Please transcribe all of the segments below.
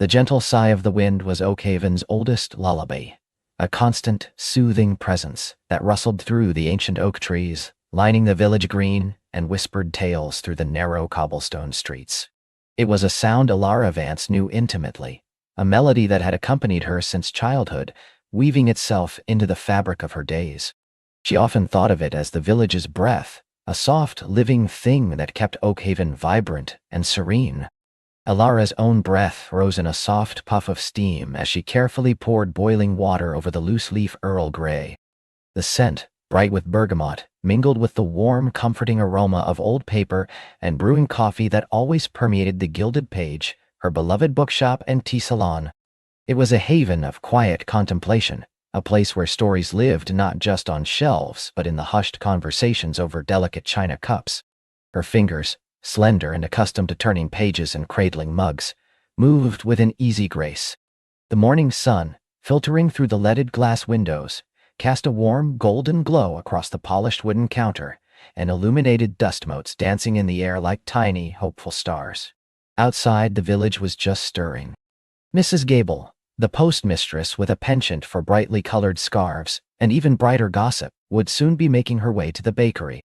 The gentle sigh of the wind was Oakhaven's oldest lullaby, a constant, soothing presence that rustled through the ancient oak trees, lining the village green, and whispered tales through the narrow cobblestone streets. It was a sound Alara Vance knew intimately, a melody that had accompanied her since childhood, weaving itself into the fabric of her days. She often thought of it as the village's breath, a soft, living thing that kept Oakhaven vibrant and serene. Alara's own breath rose in a soft puff of steam as she carefully poured boiling water over the loose-leaf Earl Grey. The scent, bright with bergamot, mingled with the warm, comforting aroma of old paper and brewing coffee that always permeated the gilded page, her beloved bookshop and tea salon. It was a haven of quiet contemplation, a place where stories lived not just on shelves but in the hushed conversations over delicate china cups. Her fingers, slender and accustomed to turning pages and cradling mugs, moved with an easy grace. The morning sun, filtering through the leaded glass windows, cast a warm golden glow across the polished wooden counter and illuminated dust motes dancing in the air like tiny, hopeful stars. Outside, the village was just stirring. Mrs. Gable, the postmistress with a penchant for brightly colored scarves and even brighter gossip, would soon be making her way to the bakery.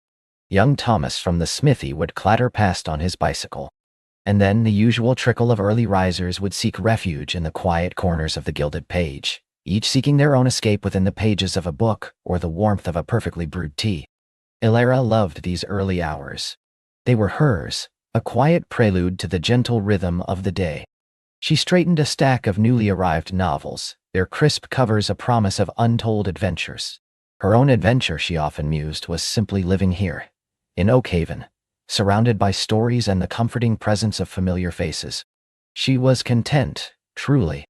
Young Thomas from the smithy would clatter past on his bicycle. And then the usual trickle of early risers would seek refuge in the quiet corners of the gilded page, each seeking their own escape within the pages of a book or the warmth of a perfectly brewed tea. Alara loved these early hours. They were hers, a quiet prelude to the gentle rhythm of the day. She straightened a stack of newly arrived novels, their crisp covers a promise of untold adventures. Her own adventure, she often mused, was simply living here, in Oakhaven, surrounded by stories and the comforting presence of familiar faces. She was content, truly.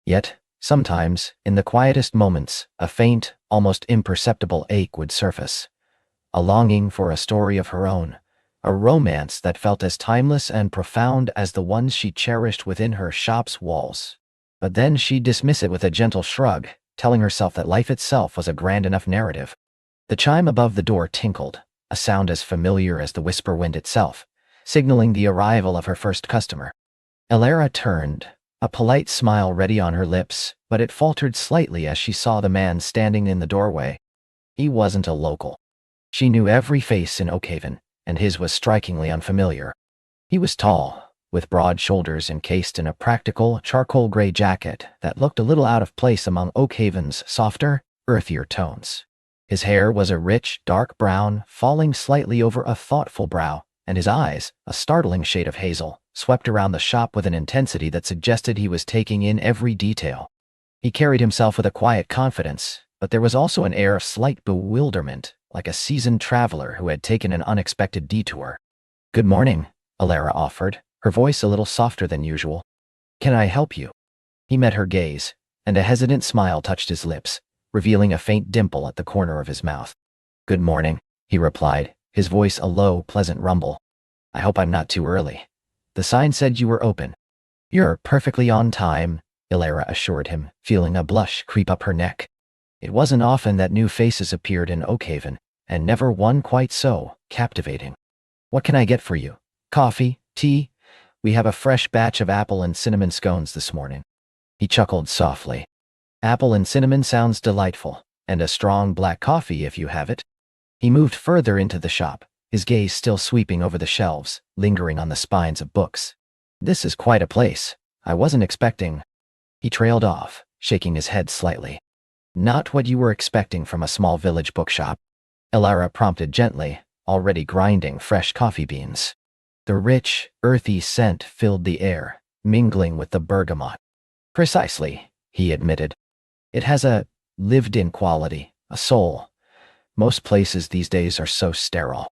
Yet, sometimes, in the quietest moments, a faint, almost imperceptible ache would surface. A longing for a story of her own, a romance that felt as timeless and profound as the ones she cherished within her shop's walls. But then she'd dismiss it with a gentle shrug, telling herself that life itself was a grand enough narrative. The chime above the door tinkled, a sound as familiar as the Whisperwind itself, signaling the arrival of her first customer. Alara turned, a polite smile ready on her lips, but it faltered slightly as she saw the man standing in the doorway. He wasn't a local. She knew every face in Oakhaven, and his was strikingly unfamiliar. He was tall, with broad shoulders encased in a practical, charcoal gray jacket that looked a little out of place among Oakhaven's softer, earthier tones. His hair was a rich, dark brown, falling slightly over a thoughtful brow, and his eyes, a startling shade of hazel, swept around the shop with an intensity that suggested he was taking in every detail. He carried himself with a quiet confidence, but there was also an air of slight bewilderment, like a seasoned traveler who had taken an unexpected detour. "Good morning," Alara offered, her voice a little softer than usual. "Can I help you?" He met her gaze, and a hesitant smile touched his lips, revealing a faint dimple at the corner of his mouth. "Good morning," he replied, his voice a low, pleasant rumble. "I hope I'm not too early. The sign said you were open." "You're perfectly on time," Alara assured him, feeling a blush creep up her neck. It wasn't often that new faces appeared in Oakhaven, and never one quite so captivating. "What can I get for you? Coffee? Tea? We have a fresh batch of apple and cinnamon scones this morning." He chuckled softly. "Apple and cinnamon sounds delightful, and a strong black coffee if you have it." He moved further into the shop, his gaze still sweeping over the shelves, lingering on the spines of books. "This is quite a place. I wasn't expecting—" He trailed off, shaking his head slightly. "Not what you were expecting from a small village bookshop," Alara prompted gently, already grinding fresh coffee beans. The rich, earthy scent filled the air, mingling with the bergamot. "Precisely," he admitted. "It has a lived-in quality, a soul. Most places these days are so sterile."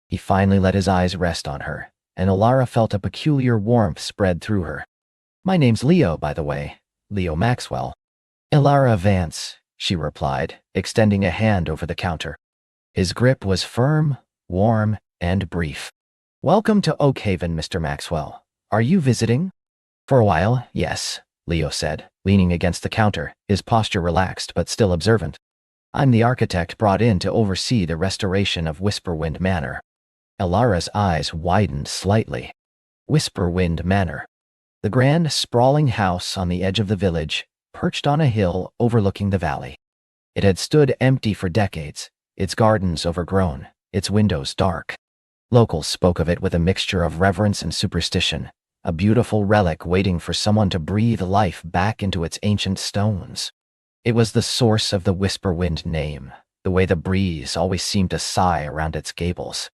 He finally let his eyes rest on her, and Alara felt a peculiar warmth spread through her. "My name's Leo, by the way. Leo Maxwell." "Alara Vance," she replied, extending a hand over the counter. His grip was firm, warm, and brief. "Welcome to Oakhaven, Mr. Maxwell. Are you visiting?" "For a while, yes," Leo said, leaning against the counter, his posture relaxed but still observant. "I'm the architect brought in to oversee the restoration of Whisperwind Manor." Alara's eyes widened slightly. Whisperwind Manor. The grand, sprawling house on the edge of the village, perched on a hill overlooking the valley. It had stood empty for decades, its gardens overgrown, its windows dark. Locals spoke of it with a mixture of reverence and superstition, a beautiful relic waiting for someone to breathe life back into its ancient stones. It was the source of the Whisperwind name, the way the breeze always seemed to sigh around its gables.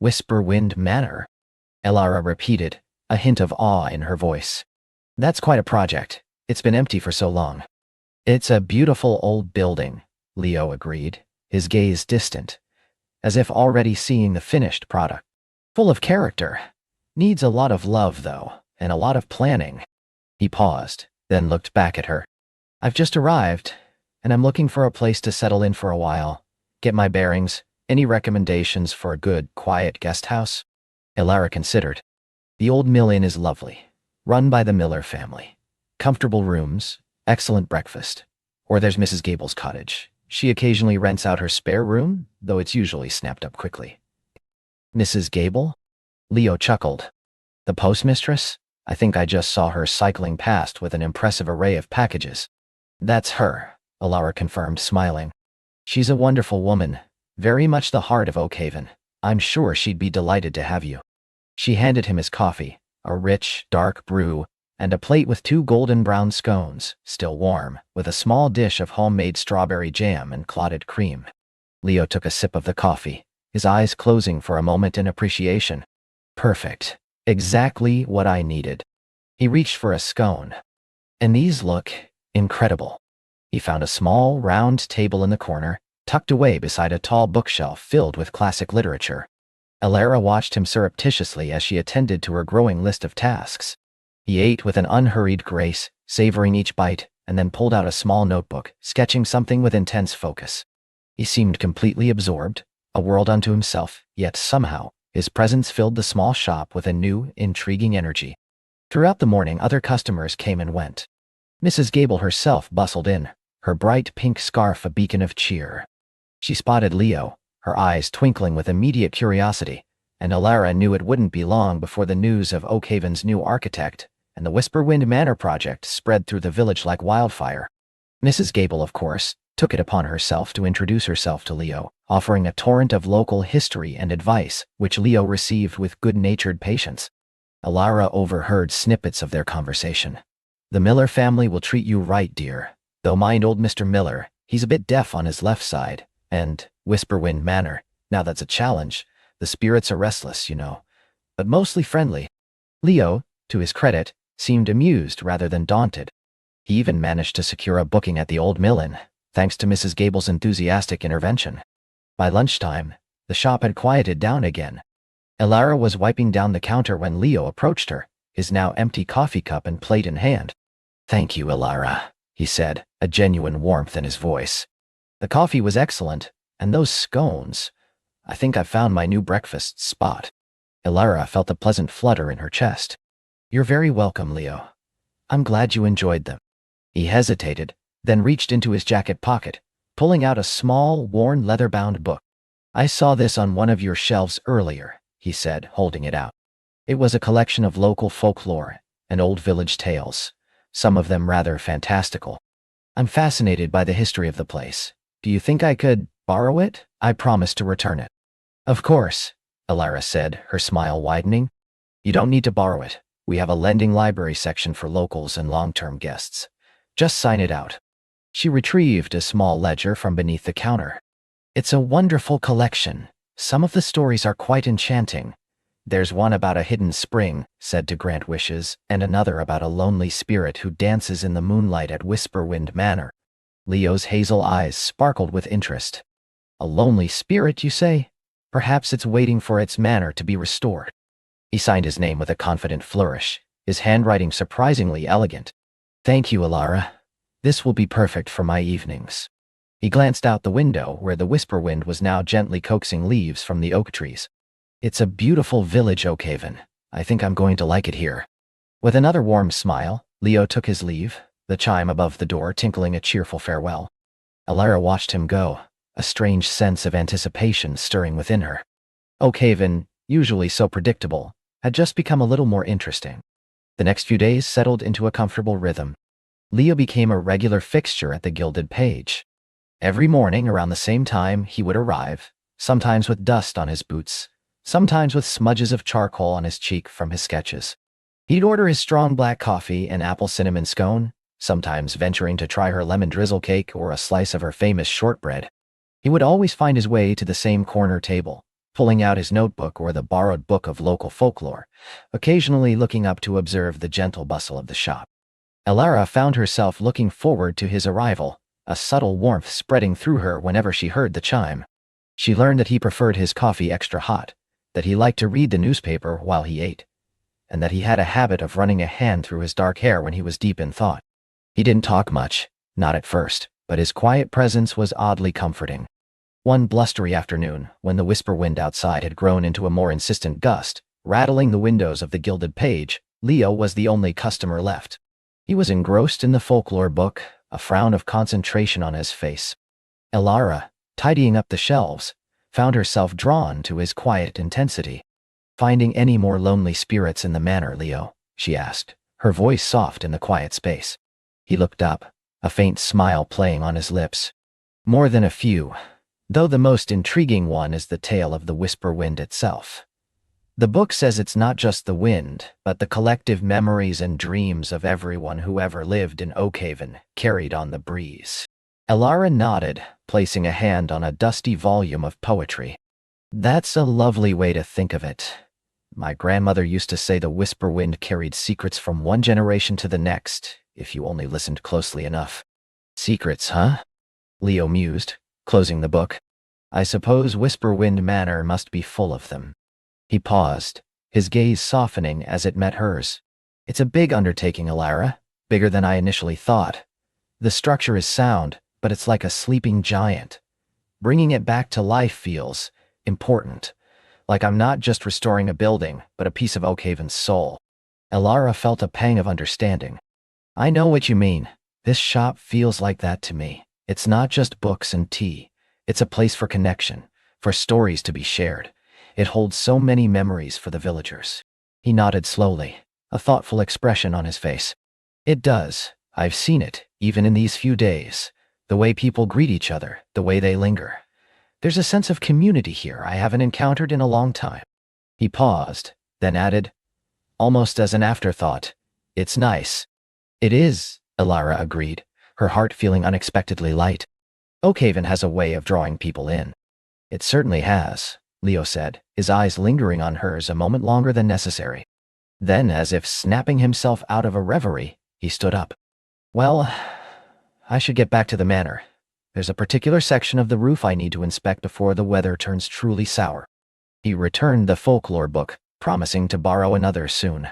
Whisperwind Manor, Elara repeated, a hint of awe in her voice. That's quite a project. It's been empty for so long. It's a beautiful old building, Leo agreed, his gaze distant, as if already seeing the finished product. Full of character. Needs a lot of love, though, and a lot of planning. He paused, then looked back at her. I've just arrived, and I'm looking for a place to settle in for a while. Get my bearings. Any recommendations for a good, quiet guest house? Elara considered. The old mill inn is lovely, run by the Miller family. Comfortable rooms, excellent breakfast. Or there's Mrs. Gable's cottage. She occasionally rents out her spare room, though it's usually snapped up quickly. Mrs. Gable? Leo chuckled. The postmistress? I think I just saw her cycling past with an impressive array of packages. That's her, Elara confirmed, smiling. She's a wonderful woman, very much the heart of Oakhaven. I'm sure she'd be delighted to have you. She handed him his coffee, a rich, dark brew, and a plate with 2 golden brown scones, still warm, with a small dish of homemade strawberry jam and clotted cream. Leo took a sip of the coffee, his eyes closing for a moment in appreciation. Perfect. Exactly what I needed. He reached for a scone. And these look incredible. He found a small, round table in the corner, tucked away beside a tall bookshelf filled with classic literature. Elara watched him surreptitiously as she attended to her growing list of tasks. He ate with an unhurried grace, savoring each bite, and then pulled out a small notebook, sketching something with intense focus. He seemed completely absorbed, a world unto himself, yet somehow, his presence filled the small shop with a new, intriguing energy. Throughout the morning, other customers came and went. Mrs. Gable herself bustled in, her bright pink scarf a beacon of cheer. She spotted Leo, her eyes twinkling with immediate curiosity, and Elara knew it wouldn't be long before the news of Oakhaven's new architect and the Whisperwind Manor project spread through the village like wildfire. Mrs. Gable, of course, took it upon herself to introduce herself to Leo, offering a torrent of local history and advice, which Leo received with good-natured patience. Elara overheard snippets of their conversation. The Miller family will treat you right, dear. Though mind old Mr. Miller, he's a bit deaf on his left side. And Whisperwind Manor, now that's a challenge. The spirits are restless, you know, but mostly friendly. Leo, to his credit, seemed amused rather than daunted. He even managed to secure a booking at the old mill inn, thanks to Mrs. Gable's enthusiastic intervention. By lunchtime, the shop had quieted down again. Elara was wiping down the counter when Leo approached her, his now empty coffee cup and plate in hand. Thank you, Elara, he said, a genuine warmth in his voice. The coffee was excellent, and those scones. I think I've found my new breakfast spot. Elara felt a pleasant flutter in her chest. You're very welcome, Leo. I'm glad you enjoyed them. He hesitated, then reached into his jacket pocket, pulling out a small, worn leather-bound book. I saw this on one of your shelves earlier, he said, holding it out. It was a collection of local folklore and old village tales, some of them rather fantastical. I'm fascinated by the history of the place. Do you think I could borrow it? I promise to return it. Of course, Elara said, her smile widening. You don't need to borrow it. We have a lending library section for locals and long-term guests. Just sign it out. She retrieved a small ledger from beneath the counter. It's a wonderful collection. Some of the stories are quite enchanting. There's one about a hidden spring, said to grant wishes, and another about a lonely spirit who dances in the moonlight at Whisperwind Manor. Leo's hazel eyes sparkled with interest. A lonely spirit, you say? Perhaps it's waiting for its manor to be restored. He signed his name with a confident flourish, his handwriting surprisingly elegant. Thank you, Elara. This will be perfect for my evenings. He glanced out the window where the Whisperwind was now gently coaxing leaves from the oak trees. It's a beautiful village, Oakhaven. I think I'm going to like it here. With another warm smile, Leo took his leave, the chime above the door tinkling a cheerful farewell. Elara watched him go, a strange sense of anticipation stirring within her. Oakhaven, usually so predictable, had just become a little more interesting. The next few days settled into a comfortable rhythm. Leo became a regular fixture at the Gilded Page. Every morning around the same time he would arrive, sometimes with dust on his boots, sometimes with smudges of charcoal on his cheek from his sketches. He'd order his strong black coffee and apple cinnamon scone, sometimes venturing to try her lemon drizzle cake or a slice of her famous shortbread. He would always find his way to the same corner table, pulling out his notebook or the borrowed book of local folklore, occasionally looking up to observe the gentle bustle of the shop. Elara found herself looking forward to his arrival, a subtle warmth spreading through her whenever she heard the chime. She learned that he preferred his coffee extra hot, that he liked to read the newspaper while he ate, and that he had a habit of running a hand through his dark hair when he was deep in thought. He didn't talk much, not at first, but his quiet presence was oddly comforting. One blustery afternoon, when the Whisperwind outside had grown into a more insistent gust, rattling the windows of the Gilded Page, Leo was the only customer left. He was engrossed in the folklore book, a frown of concentration on his face. Elara, tidying up the shelves, found herself drawn to his quiet intensity. "Finding any more lonely spirits in the manor, Leo?" she asked, her voice soft in the quiet space. He looked up, a faint smile playing on his lips. "More than a few, though the most intriguing one is the tale of the Whisperwind itself. The book says it's not just the wind, but the collective memories and dreams of everyone who ever lived in Oakhaven, carried on the breeze." Elara nodded, placing a hand on a dusty volume of poetry. "That's a lovely way to think of it. My grandmother used to say the Whisperwind carried secrets from one generation to the next, if you only listened closely enough." "Secrets, huh?" Leo mused, closing the book. "I suppose Whisperwind Manor must be full of them." He paused, his gaze softening as it met hers. "It's a big undertaking, Elara, bigger than I initially thought. The structure is sound, but it's like a sleeping giant. Bringing it back to life feels important, like I'm not just restoring a building, but a piece of Oakhaven's soul." Elara felt a pang of understanding. "I know what you mean. This shop feels like that to me. It's not just books and tea. It's a place for connection, for stories to be shared. It holds so many memories for the villagers." He nodded slowly, a thoughtful expression on his face. "It does. I've seen it, even in these few days. The way people greet each other, the way they linger. There's a sense of community here I haven't encountered in a long time." He paused, then added, almost as an afterthought, "It's nice." "It is," Elara agreed, her heart feeling unexpectedly light. "Oakhaven has a way of drawing people in." "It certainly has," Leo said, his eyes lingering on hers a moment longer than necessary. Then, as if snapping himself out of a reverie, he stood up. "Well, I should get back to the manor. There's a particular section of the roof I need to inspect before the weather turns truly sour." He returned the folklore book, promising to borrow another soon.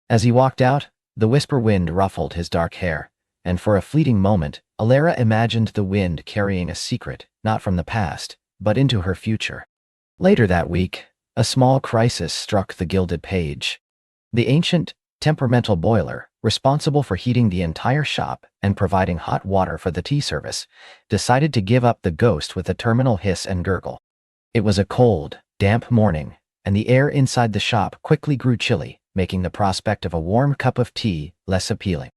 As he walked out, the Whisperwind ruffled his dark hair, and for a fleeting moment, Elara imagined the wind carrying a secret, not from the past, but into her future. Later that week, a small crisis struck the Gilded Page. The ancient, temperamental boiler, responsible for heating the entire shop and providing hot water for the tea service, decided to give up the ghost with a terminal hiss and gurgle. It was a cold, damp morning, and the air inside the shop quickly grew chilly, making the prospect of a warm cup of tea less appealing.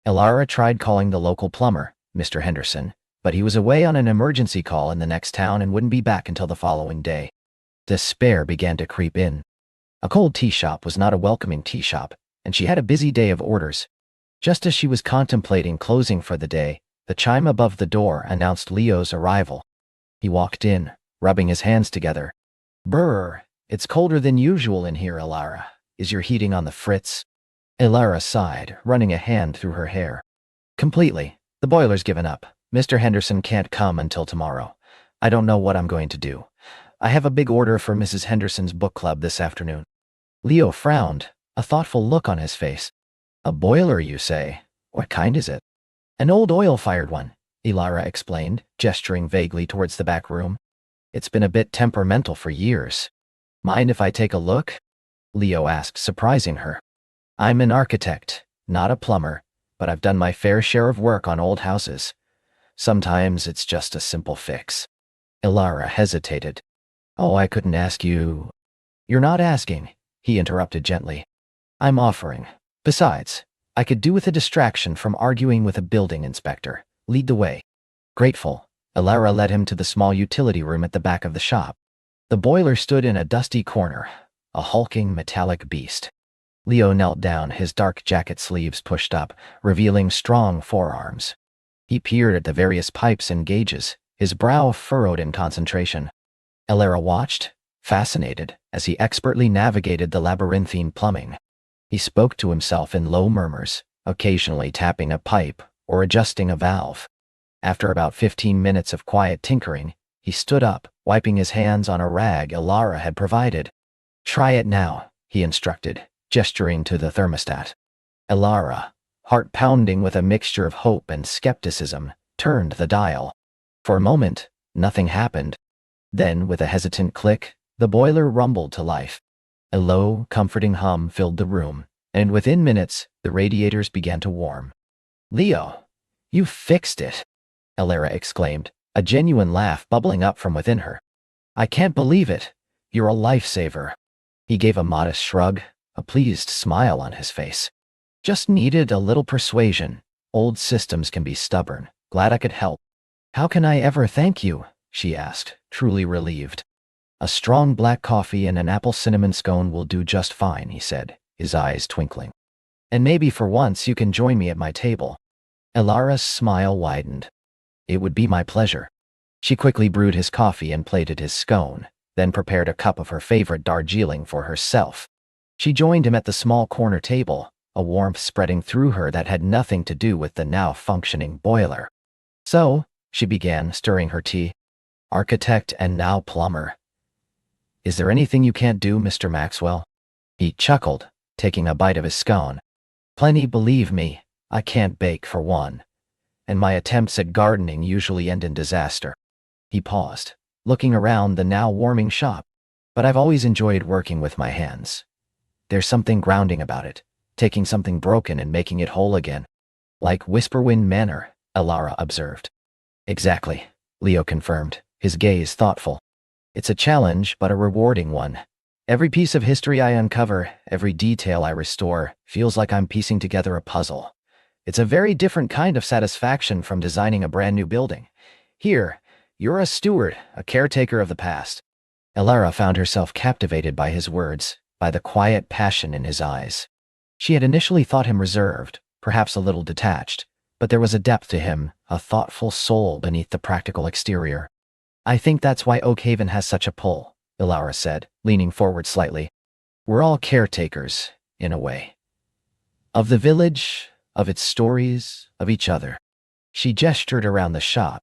Elara tried calling the local plumber, Mr. Henderson, but he was away on an emergency call in the next town and wouldn't be back until the following day. Despair began to creep in. A cold tea shop was not a welcoming tea shop, and she had a busy day of orders. Just as she was contemplating closing for the day, the chime above the door announced Leo's arrival. He walked in, rubbing his hands together. "Brr, it's colder than usual in here, Elara. Is your heating on the fritz?" Elara sighed, running a hand through her hair. "Completely. The boiler's given up. Mr. Henderson can't come until tomorrow. I don't know what I'm going to do. I have a big order for Mrs. Henderson's book club this afternoon." Leo frowned, a thoughtful look on his face. "A boiler, you say? What kind is it?" "An old oil-fired one," Elara explained, gesturing vaguely towards the back room. "It's been a bit temperamental for years." "Mind if I take a look?" Leo asked, surprising her. "I'm an architect, not a plumber, but I've done my fair share of work on old houses. Sometimes it's just a simple fix." Elara hesitated. "Oh, I couldn't ask you—" "You're not asking," he interrupted gently. "I'm offering. Besides, I could do with a distraction from arguing with a building inspector. Lead the way. Grateful, Elara led him to the small utility room at the back of the shop. The boiler stood in a dusty corner, a hulking metallic beast. Leo knelt down, his dark jacket sleeves pushed up, revealing strong forearms. He peered at the various pipes and gauges, his brow furrowed in concentration. Elara watched, fascinated, as he expertly navigated the labyrinthine plumbing. He spoke to himself in low murmurs, occasionally tapping a pipe or adjusting a valve. After about 15 minutes of quiet tinkering, he stood up, wiping his hands on a rag Elara had provided. "Try it now," he instructed, gesturing to the thermostat. Elara, heart pounding with a mixture of hope and skepticism, turned the dial. For a moment, nothing happened. Then, with a hesitant click, the boiler rumbled to life. A low, comforting hum filled the room, and within minutes, the radiators began to warm. "Leo, you fixed it," Elara exclaimed, a genuine laugh bubbling up from within her. "I can't believe it. You're a lifesaver." He gave a modest shrug, a pleased smile on his face. "Just needed a little persuasion. Old systems can be stubborn. Glad I could help." "How can I ever thank you?" she asked, truly relieved. "A strong black coffee and an apple cinnamon scone will do just fine," he said, his eyes twinkling. "And maybe for once you can join me at my table." Elara's smile widened. "It would be my pleasure." She quickly brewed his coffee and plated his scone, then prepared a cup of her favorite Darjeeling for herself. She joined him at the small corner table, a warmth spreading through her that had nothing to do with the now functioning boiler. "So," she began, stirring her tea, "architect and now plumber. Is there anything you can't do, Mr. Maxwell?" He chuckled, taking a bite of his scone. "Plenty, believe me. I can't bake, for one. And my attempts at gardening usually end in disaster." He paused, looking around the now warming shop. "But I've always enjoyed working with my hands. There's something grounding about it, taking something broken and making it whole again. Like Whisperwind Manor," Elara observed. "Exactly," Leo confirmed, his gaze thoughtful. "It's a challenge, but a rewarding one. Every piece of history I uncover, every detail I restore, feels like I'm piecing together a puzzle. It's a very different kind of satisfaction from designing a brand new building. Here, you're a steward, a caretaker of the past." Elara found herself captivated by his words, by the quiet passion in his eyes. She had initially thought him reserved, perhaps a little detached, but there was a depth to him, a thoughtful soul beneath the practical exterior. "I think that's why Oakhaven has such a pull," Elara said, leaning forward slightly. "We're all caretakers, in a way. Of the village, of its stories, of each other." She gestured around the shop.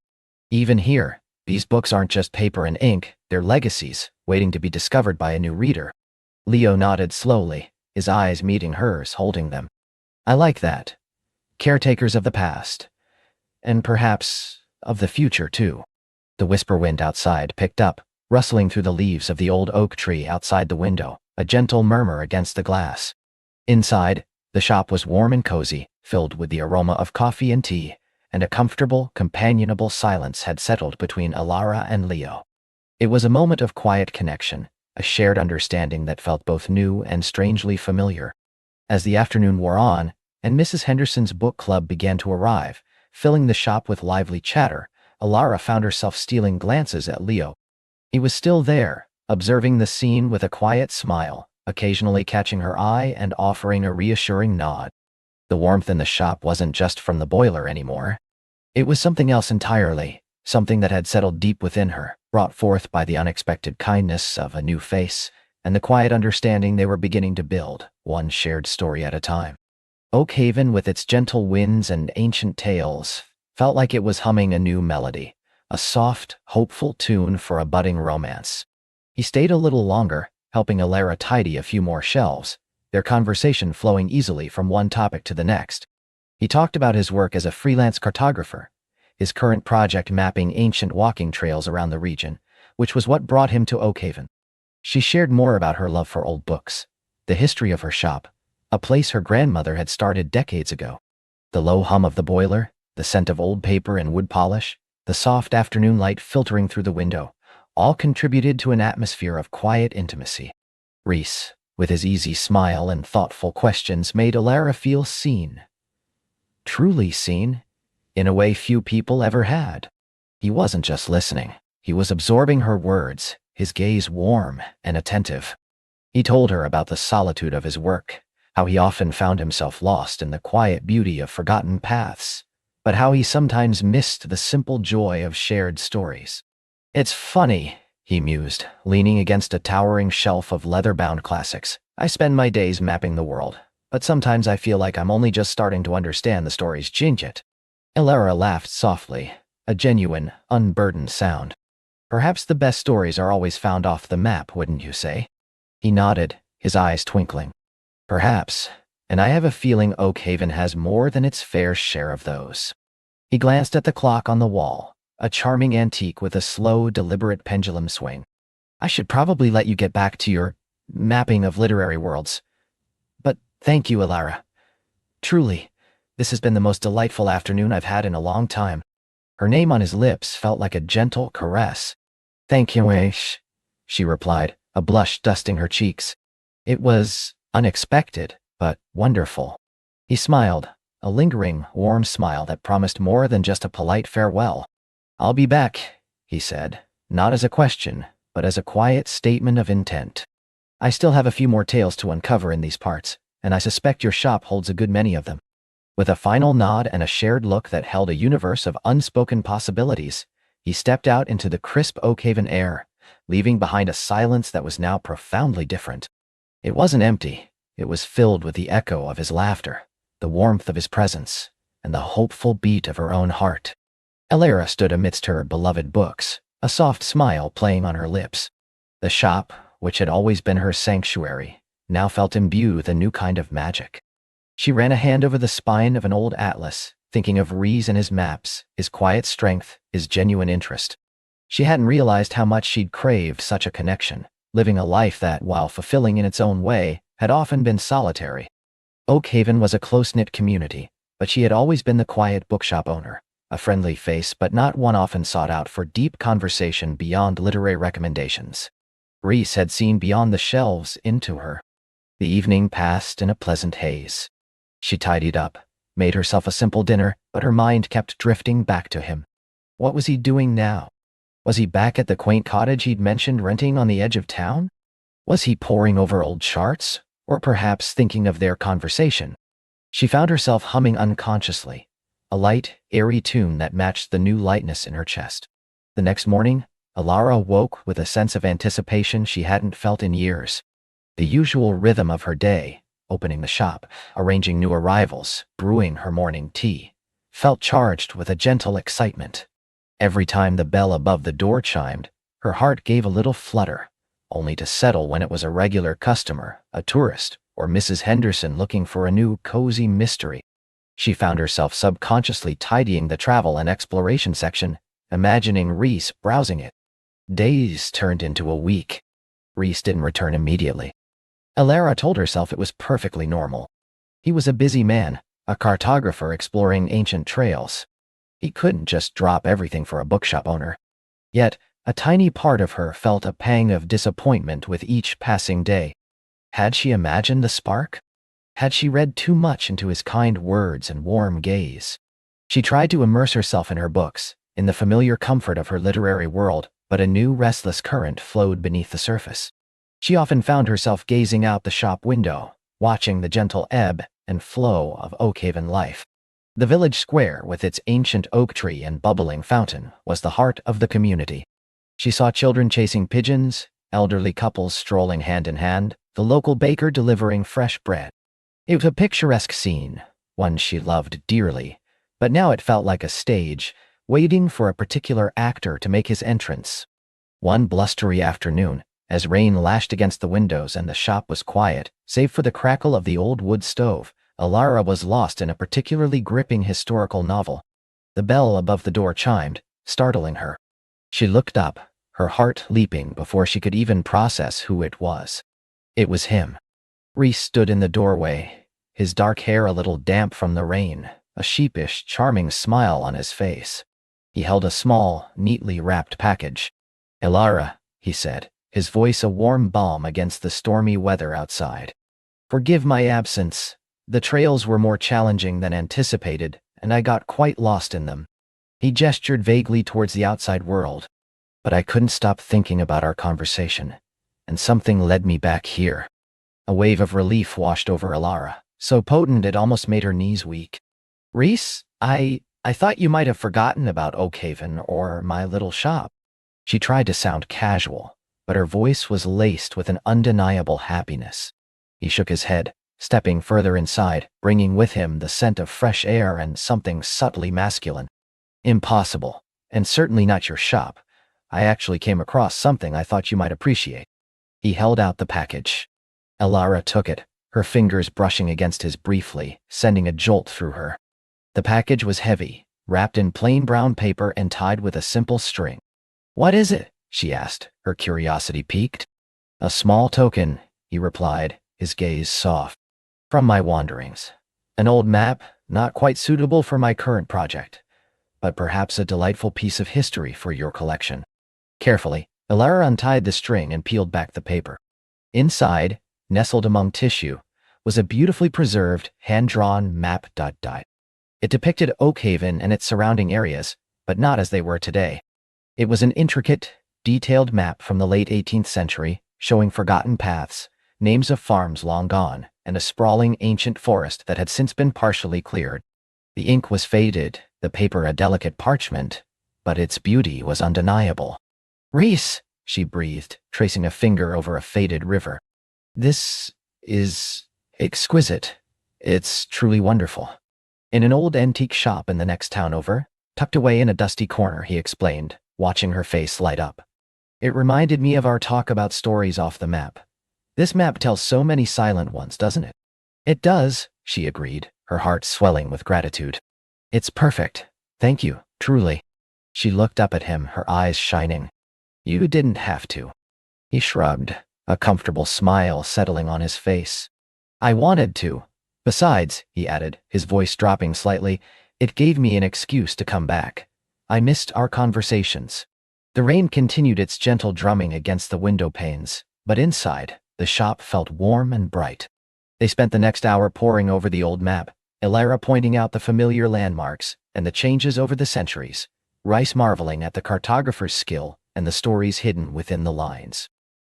"Even here, these books aren't just paper and ink, they're legacies, waiting to be discovered by a new reader." Leo nodded slowly, his eyes meeting hers, holding them. "I like that. Caretakers of the past. And perhaps of the future, too." The Whisperwind outside picked up, rustling through the leaves of the old oak tree outside the window, a gentle murmur against the glass. Inside, the shop was warm and cozy, filled with the aroma of coffee and tea, and a comfortable, companionable silence had settled between Elara and Leo. It was a moment of quiet connection, a shared understanding that felt both new and strangely familiar. As the afternoon wore on, and Mrs. Henderson's book club began to arrive, filling the shop with lively chatter, Elara found herself stealing glances at Leo. He was still there, observing the scene with a quiet smile, occasionally catching her eye and offering a reassuring nod. The warmth in the shop wasn't just from the boiler anymore. It was something else entirely, something that had settled deep within her, brought forth by the unexpected kindness of a new face, and the quiet understanding they were beginning to build, one shared story at a time. Oakhaven, with its gentle winds and ancient tales, felt like it was humming a new melody, a soft, hopeful tune for a budding romance. He stayed a little longer, helping Elara tidy a few more shelves, their conversation flowing easily from one topic to the next. He talked about his work as a freelance cartographer, his current project mapping ancient walking trails around the region, which was what brought him to Oakhaven. She shared more about her love for old books, the history of her shop, a place her grandmother had started decades ago. The low hum of the boiler, the scent of old paper and wood polish, the soft afternoon light filtering through the window, all contributed to an atmosphere of quiet intimacy. Reese, with his easy smile and thoughtful questions, made Alara feel seen. Truly seen, in a way few people ever had. He wasn't just listening. He was absorbing her words, his gaze warm and attentive. He told her about the solitude of his work, how he often found himself lost in the quiet beauty of forgotten paths, but how he sometimes missed the simple joy of shared stories. It's funny, he mused, leaning against a towering shelf of leather-bound classics. I spend my days mapping the world, but sometimes I feel like I'm only just starting to understand the stories yet. Alara laughed softly, a genuine, unburdened sound. Perhaps the best stories are always found off the map, wouldn't you say? He nodded, his eyes twinkling. Perhaps, and I have a feeling Oakhaven has more than its fair share of those. He glanced at the clock on the wall, a charming antique with a slow, deliberate pendulum swing. I should probably let you get back to your mapping of literary worlds. But thank you, Alara. Truly, this has been the most delightful afternoon I've had in a long time. Her name on his lips felt like a gentle caress. Thank you, Aish, she replied, a blush dusting her cheeks. It was unexpected, but wonderful. He smiled, a lingering, warm smile that promised more than just a polite farewell. I'll be back, he said, not as a question, but as a quiet statement of intent. I still have a few more tales to uncover in these parts, and I suspect your shop holds a good many of them. With a final nod and a shared look that held a universe of unspoken possibilities, he stepped out into the crisp Oakhaven air, leaving behind a silence that was now profoundly different. It wasn't empty. It was filled with the echo of his laughter, the warmth of his presence, and the hopeful beat of her own heart. Alara stood amidst her beloved books, a soft smile playing on her lips. The shop, which had always been her sanctuary, now felt imbued with a new kind of magic. She ran a hand over the spine of an old atlas, thinking of Rhys and his maps, his quiet strength, his genuine interest. She hadn't realized how much she'd craved such a connection, living a life that, while fulfilling in its own way, had often been solitary. Oakhaven was a close-knit community, but she had always been the quiet bookshop owner, a friendly face but not one often sought out for deep conversation beyond literary recommendations. Rhys had seen beyond the shelves into her. The evening passed in a pleasant haze. She tidied up, made herself a simple dinner, but her mind kept drifting back to him. What was he doing now? Was he back at the quaint cottage he'd mentioned renting on the edge of town? Was he poring over old charts, or perhaps thinking of their conversation? She found herself humming unconsciously, a light, airy tune that matched the new lightness in her chest. The next morning, Alara woke with a sense of anticipation she hadn't felt in years. The usual rhythm of her day, opening the shop, arranging new arrivals, brewing her morning tea, felt charged with a gentle excitement. Every time the bell above the door chimed, her heart gave a little flutter, only to settle when it was a regular customer, a tourist, or Mrs. Henderson looking for a new, cozy mystery. She found herself subconsciously tidying the travel and exploration section, imagining Rhys browsing it. Days turned into a week. Rhys didn't return immediately. Alara told herself it was perfectly normal. He was a busy man, a cartographer exploring ancient trails. He couldn't just drop everything for a bookshop owner. Yet, a tiny part of her felt a pang of disappointment with each passing day. Had she imagined the spark? Had she read too much into his kind words and warm gaze? She tried to immerse herself in her books, in the familiar comfort of her literary world, but a new restless current flowed beneath the surface. She often found herself gazing out the shop window, watching the gentle ebb and flow of Oakhaven life. The village square, with its ancient oak tree and bubbling fountain, was the heart of the community. She saw children chasing pigeons, elderly couples strolling hand in hand, the local baker delivering fresh bread. It was a picturesque scene, one she loved dearly, but now it felt like a stage, waiting for a particular actor to make his entrance. One blustery afternoon, as rain lashed against the windows and the shop was quiet, save for the crackle of the old wood stove, Alara was lost in a particularly gripping historical novel. The bell above the door chimed, startling her. She looked up, her heart leaping before she could even process who it was. It was him. Rhys stood in the doorway, his dark hair a little damp from the rain, a sheepish, charming smile on his face. He held a small, neatly wrapped package. "Alara," he said, his voice a warm balm against the stormy weather outside. "Forgive my absence. The trails were more challenging than anticipated, and I got quite lost in them." He gestured vaguely towards the outside world. "But I couldn't stop thinking about our conversation, and something led me back here." A wave of relief washed over Alara, so potent it almost made her knees weak. "Reese, I thought you might have forgotten about Oakhaven or my little shop." She tried to sound casual, but her voice was laced with an undeniable happiness. He shook his head, stepping further inside, bringing with him the scent of fresh air and something subtly masculine. "Impossible, and certainly not your shop. I actually came across something I thought you might appreciate." He held out the package. Alara took it, her fingers brushing against his briefly, sending a jolt through her. The package was heavy, wrapped in plain brown paper and tied with a simple string. "What is it?" she asked, her curiosity piqued. "A small token," he replied, his gaze soft. "From my wanderings. An old map, not quite suitable for my current project, but perhaps a delightful piece of history for your collection." Carefully, Alara untied the string and peeled back the paper. Inside, nestled among tissue, was a beautifully preserved, hand-drawn map. It depicted Oakhaven and its surrounding areas, but not as they were today. It was an intricate, detailed map from the late 18th century, showing forgotten paths, names of farms long gone, and a sprawling ancient forest that had since been partially cleared. The ink was faded, the paper a delicate parchment, but its beauty was undeniable. "Reese," she breathed, tracing a finger over a faded river. "This is exquisite. It's truly wonderful." "In an old antique shop in the next town over, tucked away in a dusty corner," he explained, watching her face light up. "It reminded me of our talk about stories off the map. This map tells so many silent ones, doesn't it?" "It does," she agreed, her heart swelling with gratitude. "It's perfect. Thank you, truly." She looked up at him, her eyes shining. "You didn't have to." He shrugged, a comfortable smile settling on his face. "I wanted to. Besides," he added, his voice dropping slightly, "it gave me an excuse to come back. I missed our conversations." The rain continued its gentle drumming against the window panes, but inside, the shop felt warm and bright. They spent the next hour poring over the old map, Alara pointing out the familiar landmarks and the changes over the centuries, Rice marveling at the cartographer's skill and the stories hidden within the lines.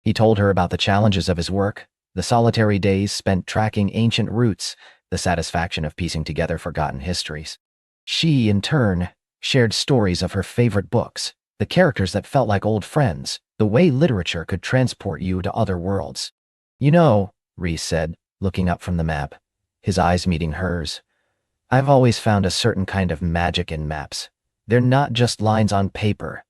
He told her about the challenges of his work, the solitary days spent tracking ancient routes, the satisfaction of piecing together forgotten histories. She, in turn, shared stories of her favorite books, the characters that felt like old friends, the way literature could transport you to other worlds. "You know," Reese said, looking up from the map, his eyes meeting hers, "I've always found a certain kind of magic in maps. They're not just lines on paper.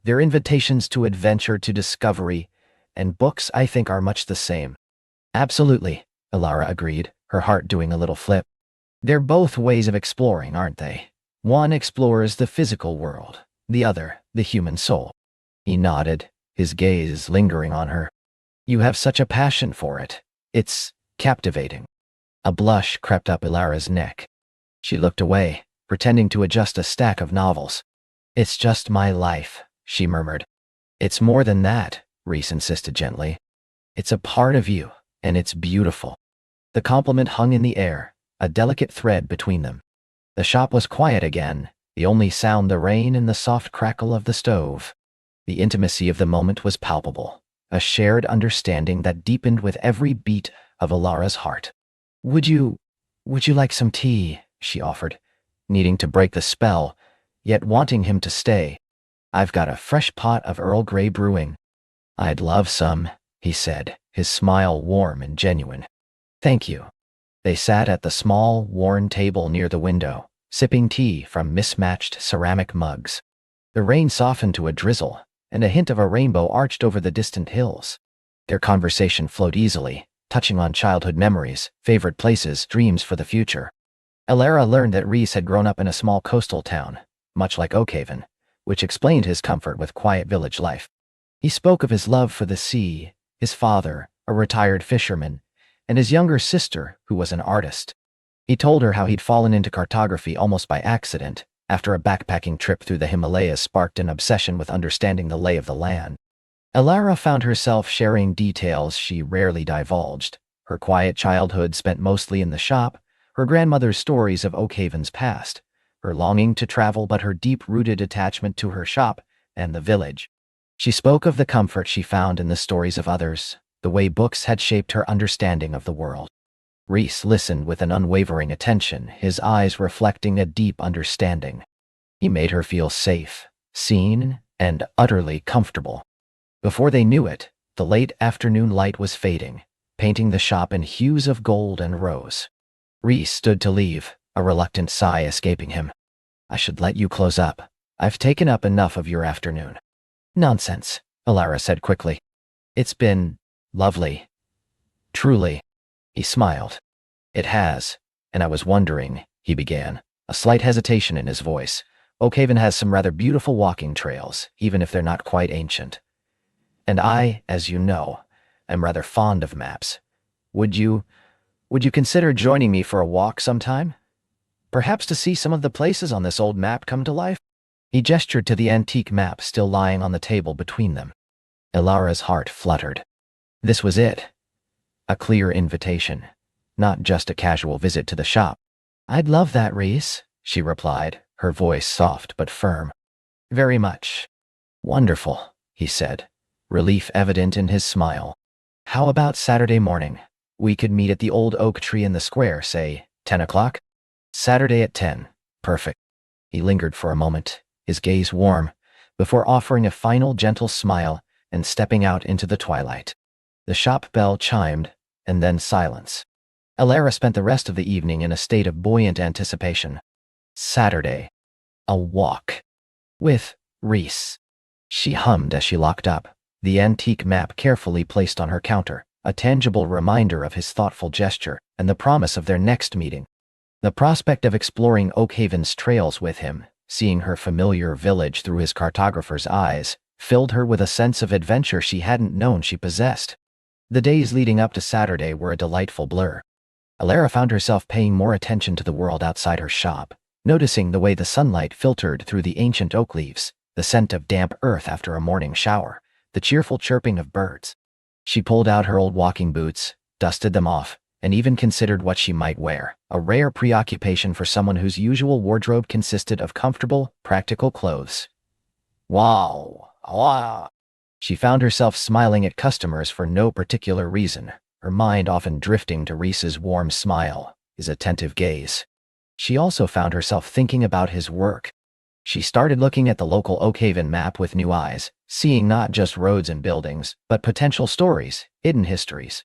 They're invitations to adventure, to discovery, and books, I think, are much the same." "Absolutely," Alara agreed, her heart doing a little flip. "They're both ways of exploring, aren't they? One explores the physical world, the other, the human soul." He nodded, his gaze lingering on her. "You have such a passion for it. It's captivating." A blush crept up Alara's neck. She looked away, pretending to adjust a stack of novels. "It's just my life," she murmured. "It's more than that," Reese insisted gently. "It's a part of you, and it's beautiful." The compliment hung in the air, a delicate thread between them. The shop was quiet again, the only sound the rain and the soft crackle of the stove. The intimacy of the moment was palpable, a shared understanding that deepened with every beat of Alara's heart. Would you like some tea?" she offered, needing to break the spell, yet wanting him to stay. "I've got a fresh pot of Earl Grey brewing." "I'd love some," he said, his smile warm and genuine. "Thank you." They sat at the small, worn table near the window, sipping tea from mismatched ceramic mugs. The rain softened to a drizzle, and a hint of a rainbow arched over the distant hills. Their conversation flowed easily, touching on childhood memories, favorite places, dreams for the future. Alara learned that Reese had grown up in a small coastal town, much like Oakhaven, which explained his comfort with quiet village life. He spoke of his love for the sea, his father, a retired fisherman, and his younger sister, who was an artist. He told her how he'd fallen into cartography almost by accident, after a backpacking trip through the Himalayas sparked an obsession with understanding the lay of the land. Elara found herself sharing details she rarely divulged. Her quiet childhood spent mostly in the shop, her grandmother's stories of Oakhaven's past, her longing to travel but her deep-rooted attachment to her shop and the village. She spoke of the comfort she found in the stories of others, the way books had shaped her understanding of the world. Rhys listened with an unwavering attention, his eyes reflecting a deep understanding. He made her feel safe, seen, and utterly comfortable. Before they knew it, the late afternoon light was fading, painting the shop in hues of gold and rose. Rhys stood to leave, a reluctant sigh escaping him. "I should let you close up. I've taken up enough of your afternoon." "Nonsense," Elara said quickly. "It's been lovely. Truly." He smiled. "It has, and I was wondering," he began, a slight hesitation in his voice. "Oakhaven has some rather beautiful walking trails, even if they're not quite ancient. And I, as you know, am rather fond of maps. Would you consider joining me for a walk sometime? Perhaps to see some of the places on this old map come to life?" He gestured to the antique map still lying on the table between them. Elara's heart fluttered. This was it. A clear invitation, not just a casual visit to the shop. "I'd love that, Rhys," she replied, her voice soft but firm. "Very much." "Wonderful," he said, relief evident in his smile. "How about Saturday morning? We could meet at the old oak tree in the square, say 10 o'clock? Saturday at 10. Perfect." He lingered for a moment, his gaze warm, before offering a final gentle smile and stepping out into the twilight. The shop bell chimed, and then silence. Elara spent the rest of the evening in a state of buoyant anticipation. Saturday. A walk. With Rhys. She hummed as she locked up, the antique map carefully placed on her counter, a tangible reminder of his thoughtful gesture and the promise of their next meeting. The prospect of exploring Oakhaven's trails with him, seeing her familiar village through his cartographer's eyes, filled her with a sense of adventure she hadn't known she possessed. The days leading up to Saturday were a delightful blur. Elara found herself paying more attention to the world outside her shop, noticing the way the sunlight filtered through the ancient oak leaves, the scent of damp earth after a morning shower, the cheerful chirping of birds. She pulled out her old walking boots, dusted them off, and even considered what she might wear, a rare preoccupation for someone whose usual wardrobe consisted of comfortable, practical clothes. Wow! Wow! She found herself smiling at customers for no particular reason, her mind often drifting to Rhys's warm smile, his attentive gaze. She also found herself thinking about his work. She started looking at the local Oakhaven map with new eyes, seeing not just roads and buildings, but potential stories, hidden histories.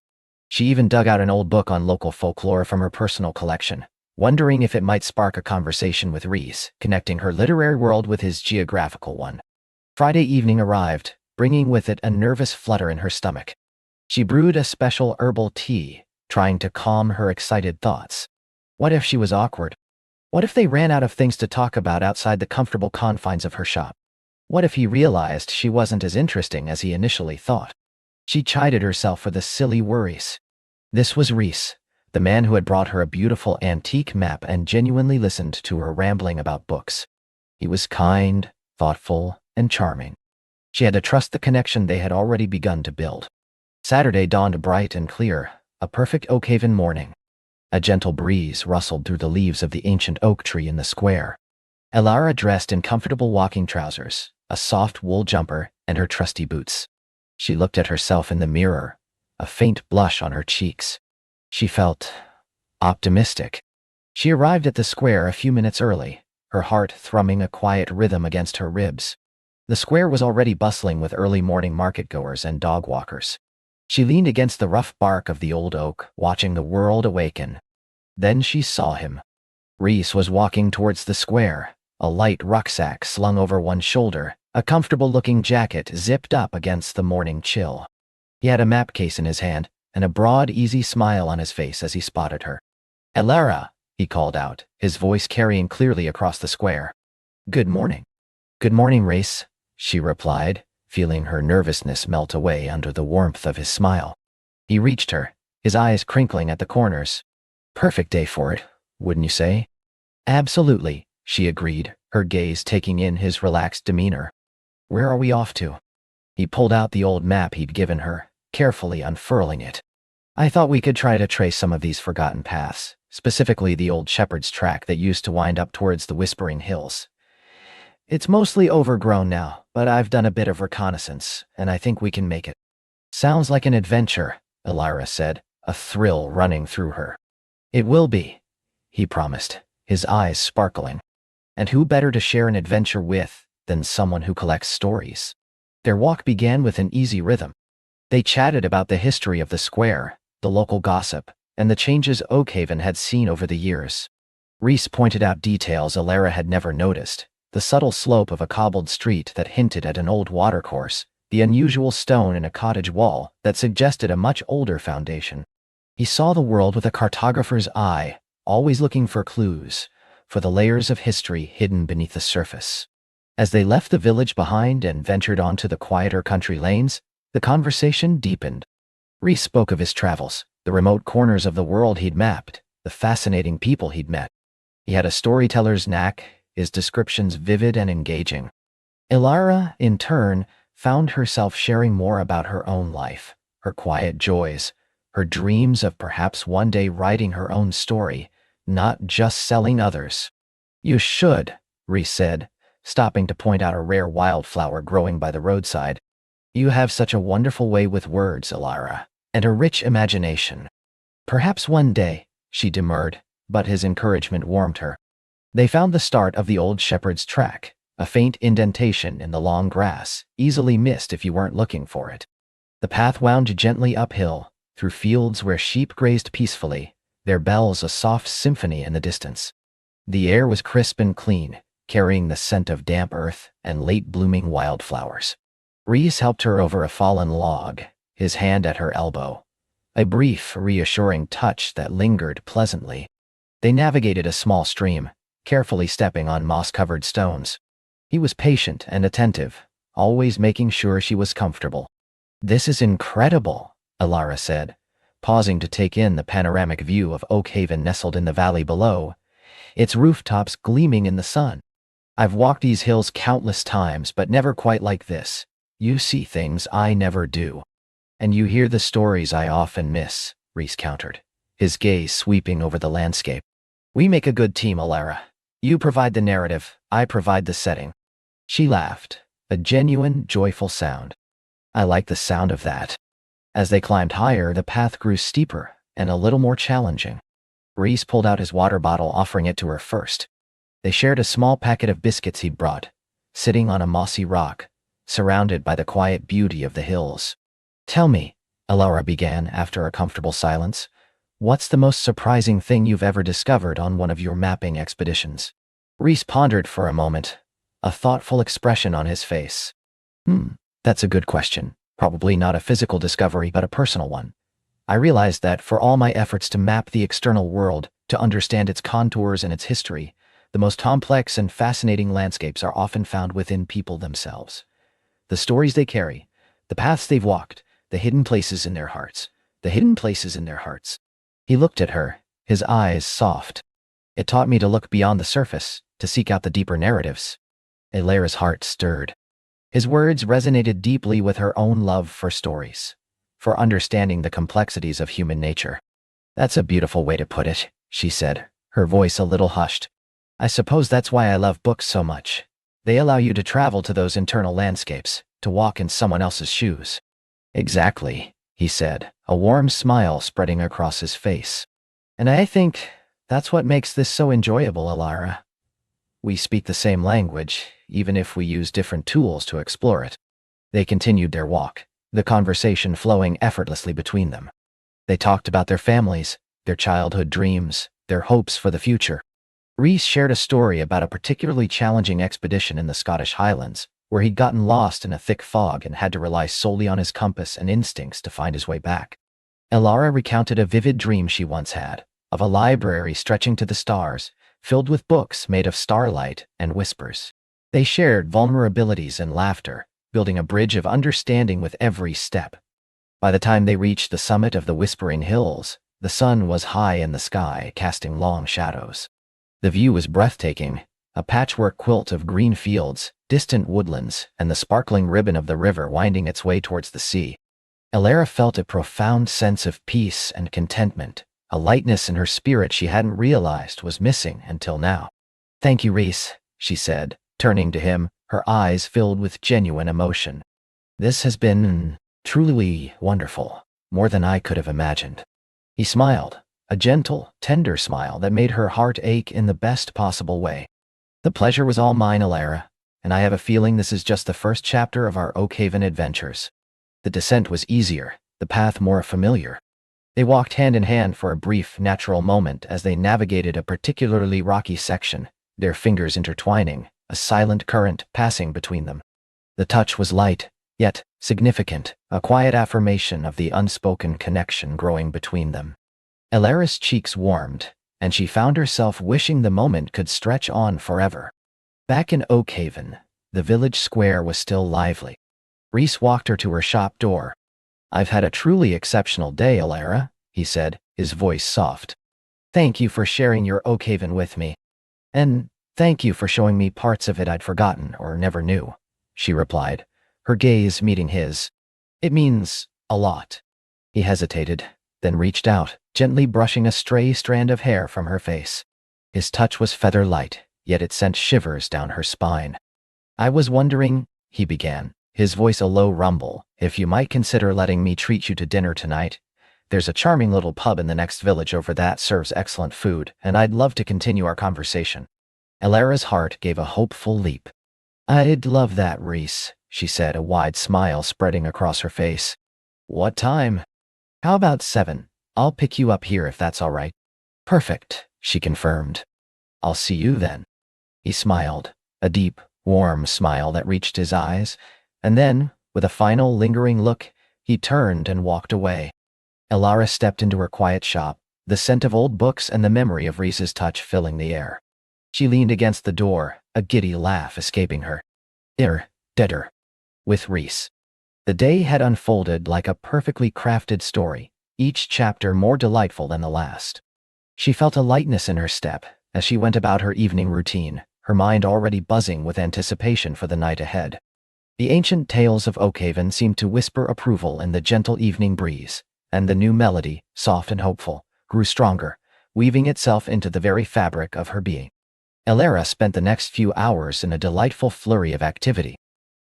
She even dug out an old book on local folklore from her personal collection, wondering if it might spark a conversation with Rhys, connecting her literary world with his geographical one. Friday evening arrived, bringing with it a nervous flutter in her stomach. She brewed a special herbal tea, trying to calm her excited thoughts. What if she was awkward? What if they ran out of things to talk about outside the comfortable confines of her shop? What if he realized she wasn't as interesting as he initially thought? She chided herself for the silly worries. This was Rhys, the man who had brought her a beautiful antique map and genuinely listened to her rambling about books. He was kind, thoughtful, and charming. She had to trust the connection they had already begun to build. Saturday dawned bright and clear, a perfect Oakhaven morning. A gentle breeze rustled through the leaves of the ancient oak tree in the square. Elara dressed in comfortable walking trousers, a soft wool jumper, and her trusty boots. She looked at herself in the mirror, a faint blush on her cheeks. She felt optimistic. She arrived at the square a few minutes early, her heart thrumming a quiet rhythm against her ribs. The square was already bustling with early morning market-goers and dog walkers. She leaned against the rough bark of the old oak, watching the world awaken. Then she saw him. Rhys was walking towards the square, a light rucksack slung over one shoulder, a comfortable-looking jacket zipped up against the morning chill. He had a map case in his hand, and a broad, easy smile on his face as he spotted her. "Elara," he called out, his voice carrying clearly across the square. "Good morning." "Good morning, Rhys," she replied, feeling her nervousness melt away under the warmth of his smile. He reached her, his eyes crinkling at the corners. "Perfect day for it, wouldn't you say?" "Absolutely," she agreed, her gaze taking in his relaxed demeanor. "Where are we off to?" He pulled out the old map he'd given her, carefully unfurling it. "I thought we could try to trace some of these forgotten paths, specifically the old shepherd's track that used to wind up towards the Whispering Hills. It's mostly overgrown now, but I've done a bit of reconnaissance, and I think we can make it." "Sounds like an adventure," Elira said, a thrill running through her. "It will be," he promised, his eyes sparkling. And who better to share an adventure with than someone who collects stories? Their walk began with an easy rhythm. They chatted about the history of the square, the local gossip, and the changes Oakhaven had seen over the years. Reese pointed out details Elira had never noticed: the subtle slope of a cobbled street that hinted at an old watercourse, the unusual stone in a cottage wall that suggested a much older foundation. He saw the world with a cartographer's eye, always looking for clues, for the layers of history hidden beneath the surface. As they left the village behind and ventured onto the quieter country lanes, the conversation deepened. Reese spoke of his travels, the remote corners of the world he'd mapped, the fascinating people he'd met. He had a storyteller's knack, his descriptions vivid and engaging. Elira, in turn, found herself sharing more about her own life, her quiet joys, her dreams of perhaps one day writing her own story, not just selling others. "You should," Reese said, stopping to point out a rare wildflower growing by the roadside. "You have such a wonderful way with words, Elira, and a rich imagination." "Perhaps one day," she demurred, but his encouragement warmed her. They found the start of the old shepherd's track, a faint indentation in the long grass, easily missed if you weren't looking for it. The path wound gently uphill, through fields where sheep grazed peacefully, their bells a soft symphony in the distance. The air was crisp and clean, carrying the scent of damp earth and late-blooming wildflowers. Reese helped her over a fallen log, his hand at her elbow, a brief, reassuring touch that lingered pleasantly. They navigated a small stream, carefully stepping on moss-covered stones. He was patient and attentive, always making sure she was comfortable. "This is incredible," Elira said, pausing to take in the panoramic view of Oakhaven nestled in the valley below, its rooftops gleaming in the sun. "I've walked these hills countless times, but never quite like this. You see things I never do. And you hear the stories I often miss," Reese countered, his gaze sweeping over the landscape. "We make a good team, Elira. You provide the narrative, I provide the setting." She laughed, a genuine, joyful sound. "I like the sound of that." As they climbed higher, the path grew steeper and a little more challenging. Reese pulled out his water bottle, offering it to her first. They shared a small packet of biscuits he'd brought, sitting on a mossy rock, surrounded by the quiet beauty of the hills. "Tell me," Elira began after a comfortable silence, "what's the most surprising thing you've ever discovered on one of your mapping expeditions?" Reese pondered for a moment, a thoughtful expression on his face. That's a good question. Probably not a physical discovery, but a personal one. I realized that for all my efforts to map the external world, to understand its contours and its history, the most complex and fascinating landscapes are often found within people themselves. The stories they carry, the paths they've walked, the hidden places in their hearts, the hidden places in their hearts. He looked at her, his eyes soft. "It taught me to look beyond the surface, to seek out the deeper narratives." Elira's heart stirred. His words resonated deeply with her own love for stories, for understanding the complexities of human nature. "That's a beautiful way to put it," she said, her voice a little hushed. "I suppose that's why I love books so much. They allow you to travel to those internal landscapes, to walk in someone else's shoes." "Exactly," he said, a warm smile spreading across his face. "And I think that's what makes this so enjoyable, Elira. We speak the same language, even if we use different tools to explore it." They continued their walk, the conversation flowing effortlessly between them. They talked about their families, their childhood dreams, their hopes for the future. Reese shared a story about a particularly challenging expedition in the Scottish Highlands, where he'd gotten lost in a thick fog and had to rely solely on his compass and instincts to find his way back. Elira recounted a vivid dream she once had, of a library stretching to the stars, filled with books made of starlight and whispers. They shared vulnerabilities and laughter, building a bridge of understanding with every step. By the time they reached the summit of the Whispering Hills, the sun was high in the sky, casting long shadows. The view was breathtaking, a patchwork quilt of green fields, distant woodlands, and the sparkling ribbon of the river winding its way towards the sea. Elara felt a profound sense of peace and contentment, a lightness in her spirit she hadn't realized was missing until now. "Thank you, Rhys," she said, turning to him, her eyes filled with genuine emotion. "This has been truly wonderful, more than I could have imagined." He smiled, a gentle, tender smile that made her heart ache in the best possible way. "The pleasure was all mine, Elara, and I have a feeling this is just the first chapter of our Oakhaven adventures." The descent was easier, the path more familiar. They walked hand in hand for a brief, natural moment as they navigated a particularly rocky section, their fingers intertwining, a silent current passing between them. The touch was light, yet significant, a quiet affirmation of the unspoken connection growing between them. Elara's cheeks warmed, and she found herself wishing the moment could stretch on forever. Back in Oakhaven, the village square was still lively. Rhys walked her to her shop door. "I've had a truly exceptional day, Elara," he said, his voice soft. "Thank you for sharing your Oakhaven with me. And thank you for showing me parts of it I'd forgotten or never knew," she replied, her gaze meeting his. "It means a lot." He hesitated, then reached out, gently brushing a stray strand of hair from her face. His touch was feather light, yet it sent shivers down her spine. "I was wondering," he began, his voice a low rumble, "if you might consider letting me treat you to dinner tonight. There's a charming little pub in the next village over that serves excellent food, and I'd love to continue our conversation." Elara's heart gave a hopeful leap. "I'd love that, Rhys," she said, a wide smile spreading across her face. "What time?" "How about 7? I'll pick you up here if that's all right." "Perfect," she confirmed. "I'll see you then." He smiled, a deep, warm smile that reached his eyes, and then, with a final lingering look, he turned and walked away. Elara stepped into her quiet shop, the scent of old books and the memory of Rhys's touch filling the air. She leaned against the door, a giddy laugh escaping her. Deader. With Rhys. The day had unfolded like a perfectly crafted story, each chapter more delightful than the last. She felt a lightness in her step as she went about her evening routine, her mind already buzzing with anticipation for the night ahead. The ancient tales of Oakhaven seemed to whisper approval in the gentle evening breeze, and the new melody, soft and hopeful, grew stronger, weaving itself into the very fabric of her being. Elara spent the next few hours in a delightful flurry of activity.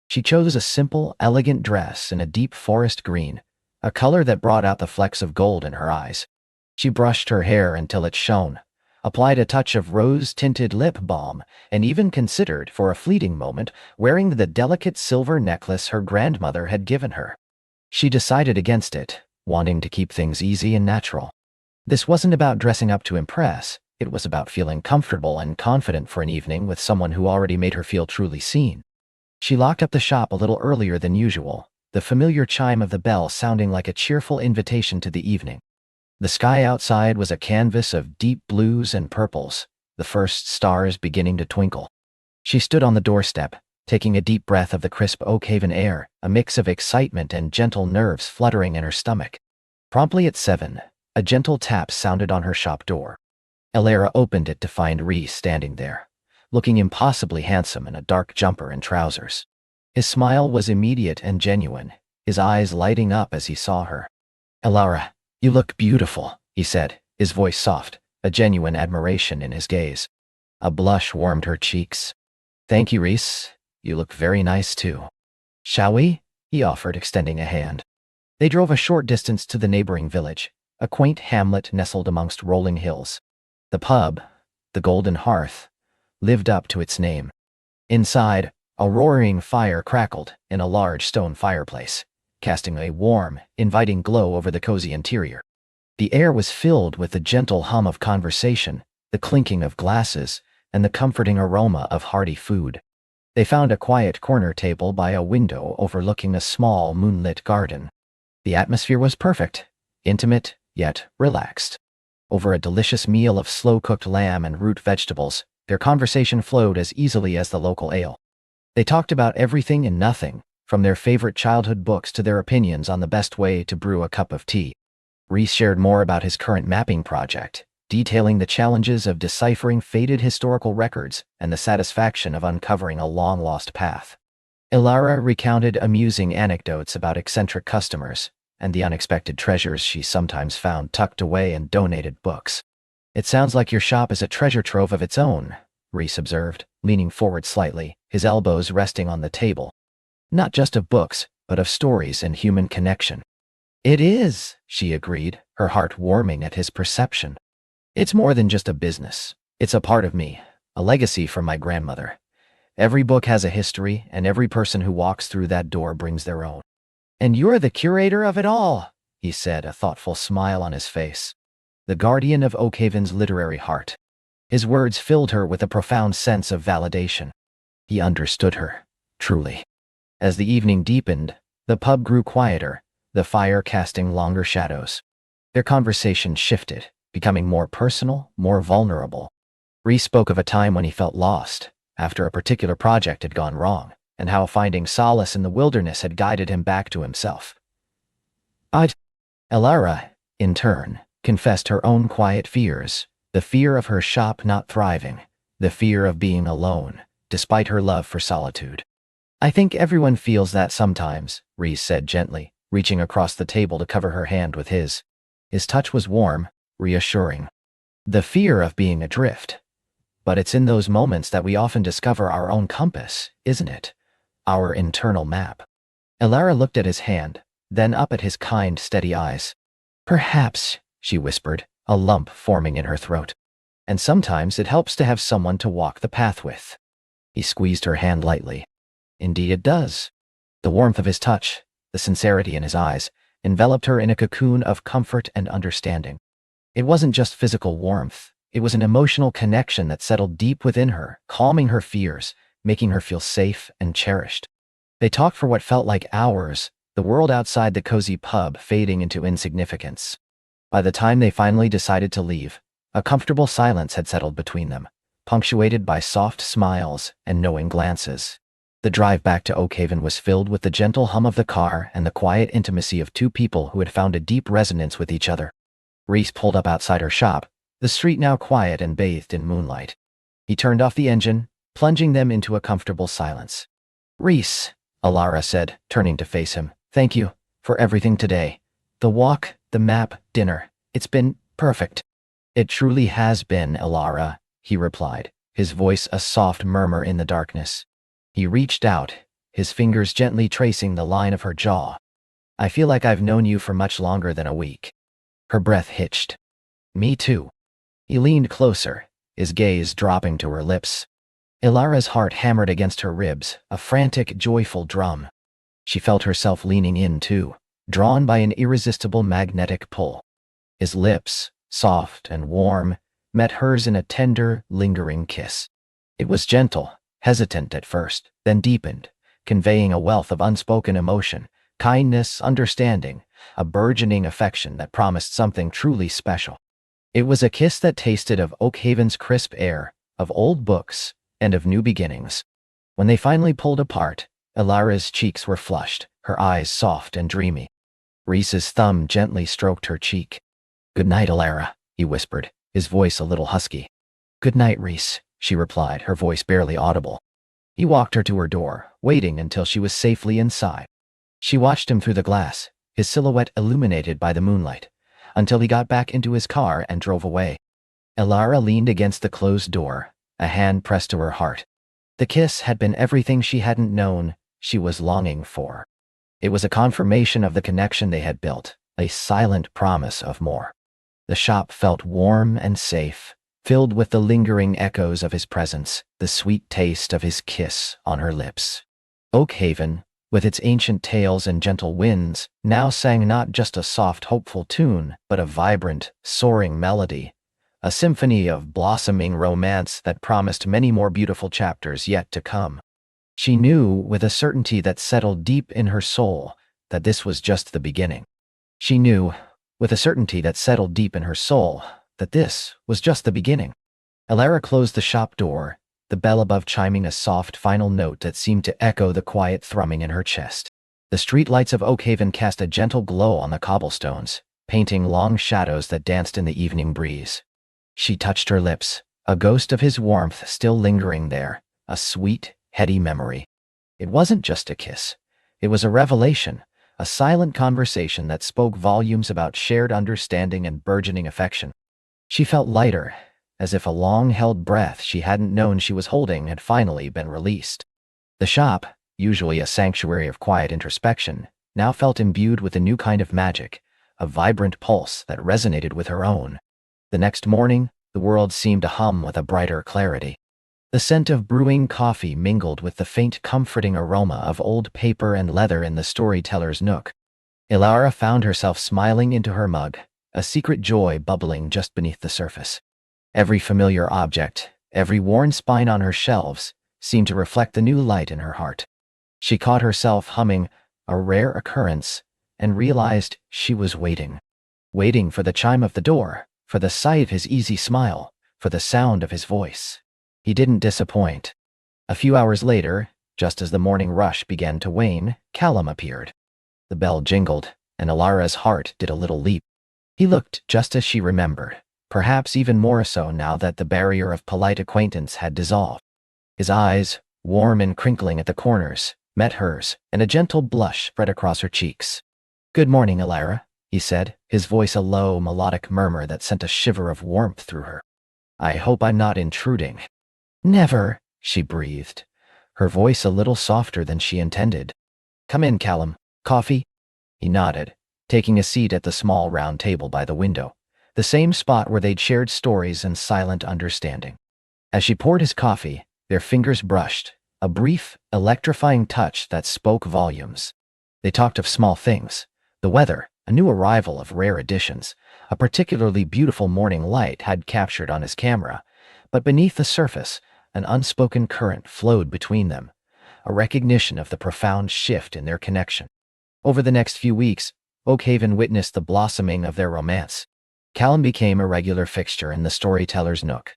She chose a simple, elegant dress in a deep forest green, a color that brought out the flecks of gold in her eyes. She brushed her hair until it shone, applied a touch of rose-tinted lip balm, and even considered, for a fleeting moment, wearing the delicate silver necklace her grandmother had given her. She decided against it, wanting to keep things easy and natural. This wasn't about dressing up to impress, it was about feeling comfortable and confident for an evening with someone who already made her feel truly seen. She locked up the shop a little earlier than usual, the familiar chime of the bell sounding like a cheerful invitation to the evening. The sky outside was a canvas of deep blues and purples, the first stars beginning to twinkle. She stood on the doorstep, taking a deep breath of the crisp Oakhaven air, a mix of excitement and gentle nerves fluttering in her stomach. Promptly at 7, a gentle tap sounded on her shop door. Elara opened it to find Rhys standing there, looking impossibly handsome in a dark jumper and trousers. His smile was immediate and genuine, his eyes lighting up as he saw her. "Elara, you look beautiful," he said, his voice soft, a genuine admiration in his gaze. A blush warmed her cheeks. "Thank you, Rhys. You look very nice too." "Shall we?" he offered, extending a hand. They drove a short distance to the neighboring village, a quaint hamlet nestled amongst rolling hills. The pub, the Golden Hearth, lived up to its name. Inside, a roaring fire crackled in a large stone fireplace, casting a warm, inviting glow over the cozy interior. The air was filled with the gentle hum of conversation, the clinking of glasses, and the comforting aroma of hearty food. They found a quiet corner table by a window overlooking a small moonlit garden. The atmosphere was perfect, intimate, yet relaxed. Over a delicious meal of slow-cooked lamb and root vegetables, their conversation flowed as easily as the local ale. They talked about everything and nothing, from their favorite childhood books to their opinions on the best way to brew a cup of tea. Rhys shared more about his current mapping project, detailing the challenges of deciphering faded historical records and the satisfaction of uncovering a long-lost path. Ilara recounted amusing anecdotes about eccentric customers and the unexpected treasures she sometimes found tucked away in donated books. "It sounds like your shop is a treasure trove of its own," Reese observed, leaning forward slightly, his elbows resting on the table. "Not just of books, but of stories and human connection." "It is," she agreed, her heart warming at his perception. "It's more than just a business. It's a part of me, a legacy from my grandmother. Every book has a history, and every person who walks through that door brings their own." "And you're the curator of it all," he said, a thoughtful smile on his face. "The guardian of Oakhaven's literary heart." His words filled her with a profound sense of validation. He understood her, truly. As the evening deepened, the pub grew quieter, the fire casting longer shadows. Their conversation shifted, becoming more personal, more vulnerable. Reese spoke of a time when he felt lost, after a particular project had gone wrong, and how finding solace in the wilderness had guided him back to himself. Ilara, in turn, confessed her own quiet fears, the fear of her shop not thriving, the fear of being alone, despite her love for solitude. "I think everyone feels that sometimes," Reese said gently, reaching across the table to cover her hand with his. His touch was warm, reassuring. "The fear of being adrift. But it's in those moments that we often discover our own compass, isn't it? Our internal map." Ilara looked at his hand, then up at his kind, steady eyes. "Perhaps," she whispered, a lump forming in her throat. "And sometimes it helps to have someone to walk the path with." He squeezed her hand lightly. "Indeed it does." The warmth of his touch, the sincerity in his eyes, enveloped her in a cocoon of comfort and understanding. It wasn't just physical warmth. It was an emotional connection that settled deep within her, calming her fears, making her feel safe and cherished. They talked for what felt like hours, the world outside the cozy pub fading into insignificance. By the time they finally decided to leave, a comfortable silence had settled between them, punctuated by soft smiles and knowing glances. The drive back to Oakhaven was filled with the gentle hum of the car and the quiet intimacy of two people who had found a deep resonance with each other. Reese pulled up outside her shop, the street now quiet and bathed in moonlight. He turned off the engine, plunging them into a comfortable silence. "Reese," Ilara said, turning to face him, "thank you for everything today. The walk, the map, dinner. It's been perfect." "It truly has been, Ilara," he replied, his voice a soft murmur in the darkness. He reached out, his fingers gently tracing the line of her jaw. "I feel like I've known you for much longer than a week." Her breath hitched. "Me too." He leaned closer, his gaze dropping to her lips. Ilara's heart hammered against her ribs, a frantic, joyful drum. She felt herself leaning in too, drawn by an irresistible magnetic pull. His lips, soft and warm, met hers in a tender, lingering kiss. It was gentle, hesitant at first, then deepened, conveying a wealth of unspoken emotion, kindness, understanding, a burgeoning affection that promised something truly special. It was a kiss that tasted of Oakhaven's crisp air, of old books, and of new beginnings. When they finally pulled apart, Ilara's cheeks were flushed, her eyes soft and dreamy. Reese's thumb gently stroked her cheek. "Good night, Ilara," he whispered, his voice a little husky. "Good night, Reese," she replied, her voice barely audible. He walked her to her door, waiting until she was safely inside. She watched him through the glass, his silhouette illuminated by the moonlight, until he got back into his car and drove away. Ilara leaned against the closed door, a hand pressed to her heart. The kiss had been everything she hadn't known, she was longing for. It was a confirmation of the connection they had built, a silent promise of more. The shop felt warm and safe, filled with the lingering echoes of his presence, the sweet taste of his kiss on her lips. Oakhaven, with its ancient tales and gentle winds, now sang not just a soft, hopeful tune, but a vibrant, soaring melody, a symphony of blossoming romance that promised many more beautiful chapters yet to come. She knew, with a certainty that settled deep in her soul, that this was just the beginning. She knew, with a certainty that settled deep in her soul, that this was just the beginning. Ilara closed the shop door, the bell above chiming a soft final note that seemed to echo the quiet thrumming in her chest. The street lights of Oakhaven cast a gentle glow on the cobblestones, painting long shadows that danced in the evening breeze. She touched her lips, a ghost of his warmth still lingering there, a sweet, heady memory. It wasn't just a kiss. It was a revelation, a silent conversation that spoke volumes about shared understanding and burgeoning affection. She felt lighter, as if a long-held breath she hadn't known she was holding had finally been released. The shop, usually a sanctuary of quiet introspection, now felt imbued with a new kind of magic, a vibrant pulse that resonated with her own. The next morning, the world seemed to hum with a brighter clarity. The scent of brewing coffee mingled with the faint comforting aroma of old paper and leather in the storyteller's nook. Ilara found herself smiling into her mug, a secret joy bubbling just beneath the surface. Every familiar object, every worn spine on her shelves, seemed to reflect the new light in her heart. She caught herself humming a rare occurrence and realized she was waiting. Waiting for the chime of the door, for the sight of his easy smile, for the sound of his voice. He didn't disappoint. A few hours later, just as the morning rush began to wane, Callum appeared. The bell jingled, and Ilara's heart did a little leap. He looked just as she remembered, perhaps even more so now that the barrier of polite acquaintance had dissolved. His eyes, warm and crinkling at the corners, met hers, and a gentle blush spread across her cheeks. "Good morning, Ilara," he said, his voice a low, melodic murmur that sent a shiver of warmth through her. "I hope I'm not intruding." "Never," she breathed, her voice a little softer than she intended. "Come in, Callum. Coffee?" He nodded, taking a seat at the small round table by the window, the same spot where they'd shared stories and silent understanding. As she poured his coffee, their fingers brushed, a brief, electrifying touch that spoke volumes. They talked of small things, the weather, a new arrival of rare editions, a particularly beautiful morning light had captured on his camera, but beneath the surface, an unspoken current flowed between them, a recognition of the profound shift in their connection. Over the next few weeks, Oakhaven witnessed the blossoming of their romance. Callum became a regular fixture in the storyteller's nook.